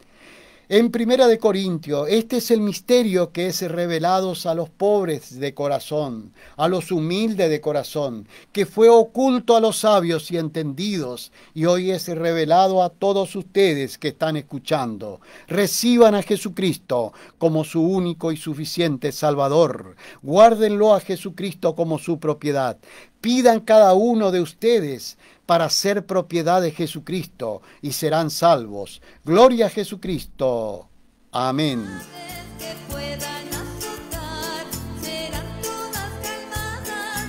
En 1 Corintios, este es el misterio que es revelado a los pobres de corazón, a los humildes de corazón, que fue oculto a los sabios y entendidos, y hoy es revelado a todos ustedes que están escuchando. Reciban a Jesucristo como su único y suficiente Salvador. Guárdenlo a Jesucristo como su propiedad. Pidan cada uno de ustedes para ser propiedad de Jesucristo y serán salvos. Gloria a Jesucristo. Amén.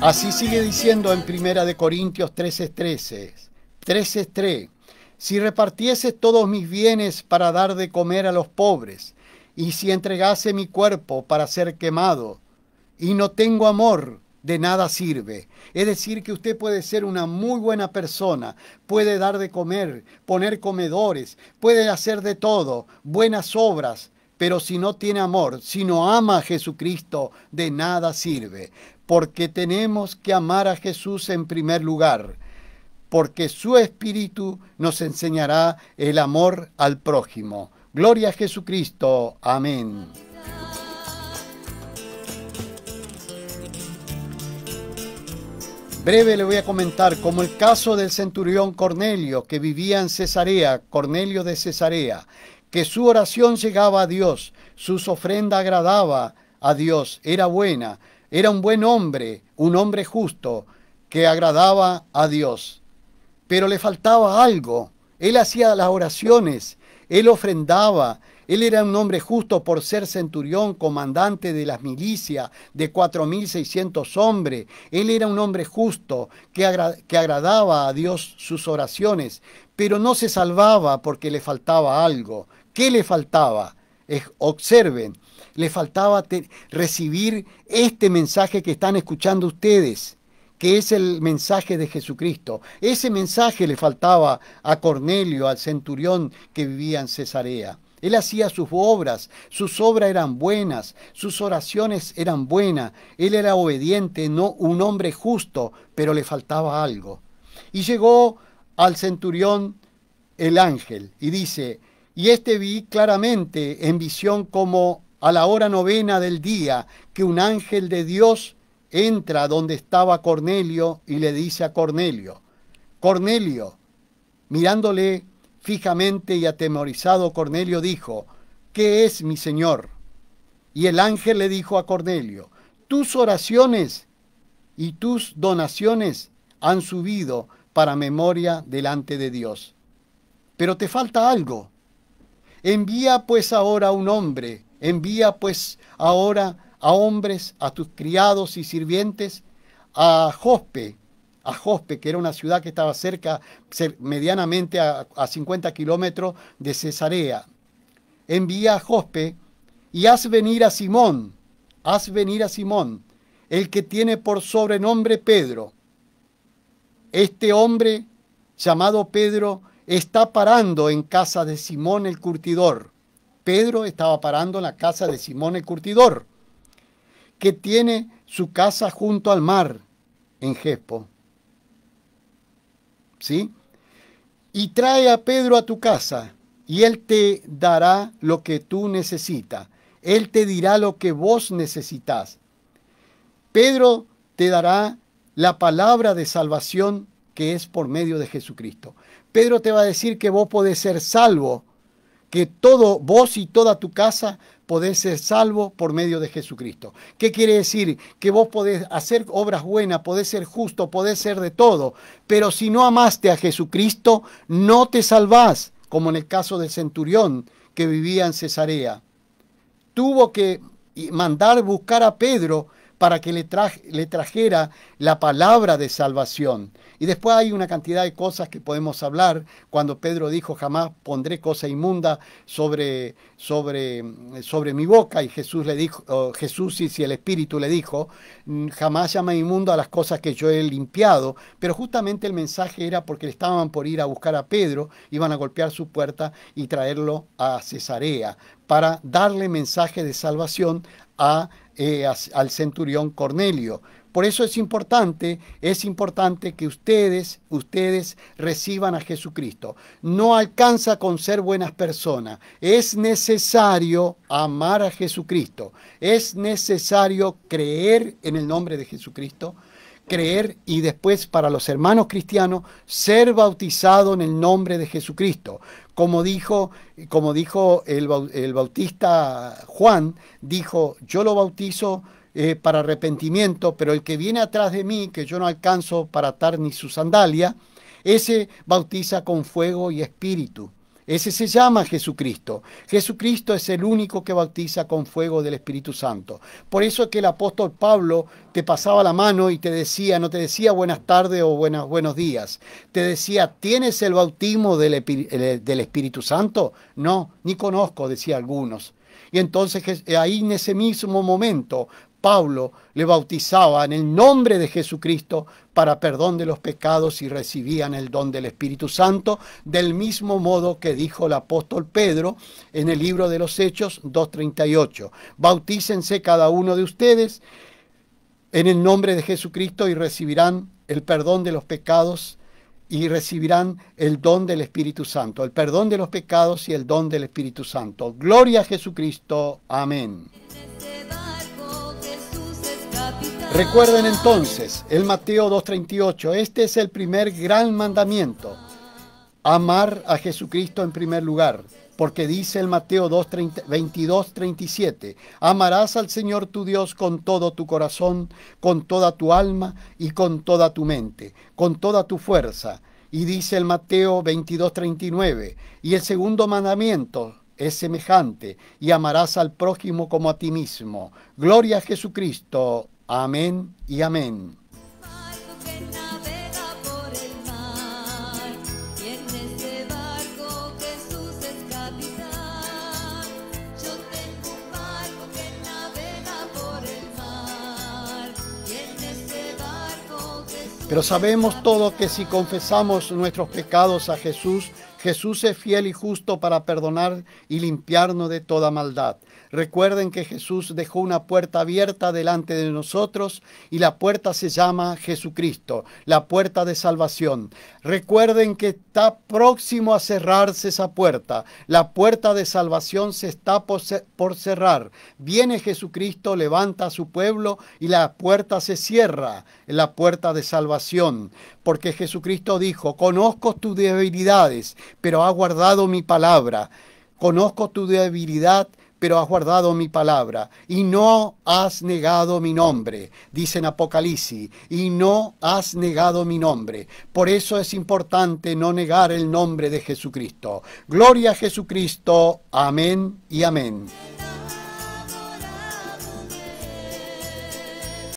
Así sigue diciendo en 1 Corintios 13:3. Si repartieses todos mis bienes para dar de comer a los pobres, y si entregase mi cuerpo para ser quemado, y no tengo amor, de nada sirve. Es decir, que usted puede ser una muy buena persona, puede dar de comer, poner comedores, puede hacer de todo, buenas obras, pero si no tiene amor, si no ama a Jesucristo, de nada sirve. Porque tenemos que amar a Jesús en primer lugar. porque su Espíritu nos enseñará el amor al prójimo. Gloria a Jesucristo. Amén. Breve le voy a comentar como el caso del centurión Cornelio, que vivía en Cesarea, Cornelio de Cesarea, que su oración llegaba a Dios, sus ofrendas agradaba a Dios, era buena, era un buen hombre, un hombre justo, que agradaba a Dios. Pero le faltaba algo. Él hacía las oraciones, él ofrendaba, él era un hombre justo por ser centurión, comandante de las milicias de 4.600 hombres. Él era un hombre justo que agradaba a Dios sus oraciones, pero no se salvaba porque le faltaba algo. ¿Qué le faltaba? Observen, le faltaba recibir este mensaje que están escuchando ustedes, que es el mensaje de Jesucristo. Ese mensaje le faltaba a Cornelio, al centurión que vivía en Cesarea. Él hacía sus obras eran buenas, sus oraciones eran buenas, él era obediente, no un hombre justo, pero le faltaba algo. Y llegó al centurión el ángel y dice, y vi claramente en visión como a la hora 9 del día, que un ángel de Dios entra donde estaba Cornelio y le dice a Cornelio, Cornelio, mirándole fijamente y atemorizado, Cornelio dijo, ¿qué es, mi señor? Y el ángel le dijo a Cornelio, tus oraciones y tus donaciones han subido para memoria delante de Dios. Pero te falta algo. Envía pues ahora un hombre, envía pues ahora a hombres, a tus criados y sirvientes, a Jope, que era una ciudad que estaba cerca, medianamente a 50 kilómetros de Cesarea. Envía a Jope y haz venir a Simón, el que tiene por sobrenombre Pedro. Este hombre, llamado Pedro, está parando en casa de Simón el curtidor. Pedro estaba parando en la casa de Simón el curtidor, que tiene su casa junto al mar, en Jespo. ¿Sí? Y trae a Pedro a tu casa, y él te dará lo que tú necesitas. Él te dirá lo que vos necesitas. Pedro te dará la palabra de salvación que es por medio de Jesucristo. Pedro te va a decir que vos podés ser salvo, que vos y toda tu casa podés ser salvo por medio de Jesucristo. ¿Qué quiere decir? Que vos podés hacer obras buenas, podés ser justo, podés ser de todo, pero si no amaste a Jesucristo, no te salvás, como en el caso del centurión que vivía en Cesarea. Tuvo que mandar buscar a Pedro para que le trajera la palabra de salvación. Y después hay una cantidad de cosas que podemos hablar. Cuando Pedro dijo, jamás pondré cosa inmunda sobre mi boca, y Jesús le dijo, Jesús y el Espíritu le dijo, jamás llama inmundo a las cosas que yo he limpiado. Pero justamente el mensaje era porque estaban por ir a buscar a Pedro, iban a golpear su puerta y traerlo a Cesarea para darle mensaje de salvación al centurión Cornelio. Por eso es importante que ustedes reciban a Jesucristo. No alcanza con ser buenas personas. Es necesario amar a Jesucristo. Es necesario creer en el nombre de Jesucristo. Creer y después para los hermanos cristianos ser bautizado en el nombre de Jesucristo. Como dijo el bautista Juan, dijo, yo lo bautizo para arrepentimiento, pero el que viene atrás de mí, que yo no alcanzo para atar ni su sandalia, ese bautiza con fuego y espíritu. Ese se llama Jesucristo. Jesucristo es el único que bautiza con fuego del Espíritu Santo. Por eso es que el apóstol Pablo te pasaba la mano y te decía, no te decía buenas tardes o buenos días. Te decía, ¿tienes el bautismo del Espíritu Santo? No, ni conozco, decía algunos. Y entonces ahí en ese mismo momento Pablo le bautizaba en el nombre de Jesucristo para perdón de los pecados y recibían el don del Espíritu Santo, del mismo modo que dijo el apóstol Pedro en el libro de los Hechos 2:38. Bautícense cada uno de ustedes en el nombre de Jesucristo y recibirán el perdón de los pecados y recibirán el don del Espíritu Santo, el perdón de los pecados y el don del Espíritu Santo. Gloria a Jesucristo. Amén. Recuerden entonces el Mateo 2:38. Este es el primer gran mandamiento. Amar a Jesucristo en primer lugar. Porque dice el Mateo 22:37, amarás al Señor tu Dios con todo tu corazón, con toda tu alma y con toda tu mente, con toda tu fuerza. Y dice el Mateo 22:39, y el segundo mandamiento es semejante, y amarás al prójimo como a ti mismo. Gloria a Jesucristo. Amén y amén. Pero sabemos todos que si confesamos nuestros pecados a Jesús, Jesús es fiel y justo para perdonar y limpiarnos de toda maldad. Recuerden que Jesús dejó una puerta abierta delante de nosotros y la puerta se llama Jesucristo, la puerta de salvación. Recuerden que está próximo a cerrarse esa puerta. La puerta de salvación se está por cerrar. Viene Jesucristo, levanta a su pueblo y la puerta se cierra, la puerta de salvación. Porque Jesucristo dijo, conozco tus debilidades, pero has guardado mi palabra. Conozco tu debilidad, pero has guardado mi palabra, y no has negado mi nombre, dice en Apocalipsis, y no has negado mi nombre. Por eso es importante no negar el nombre de Jesucristo. Gloria a Jesucristo. Amén y amén.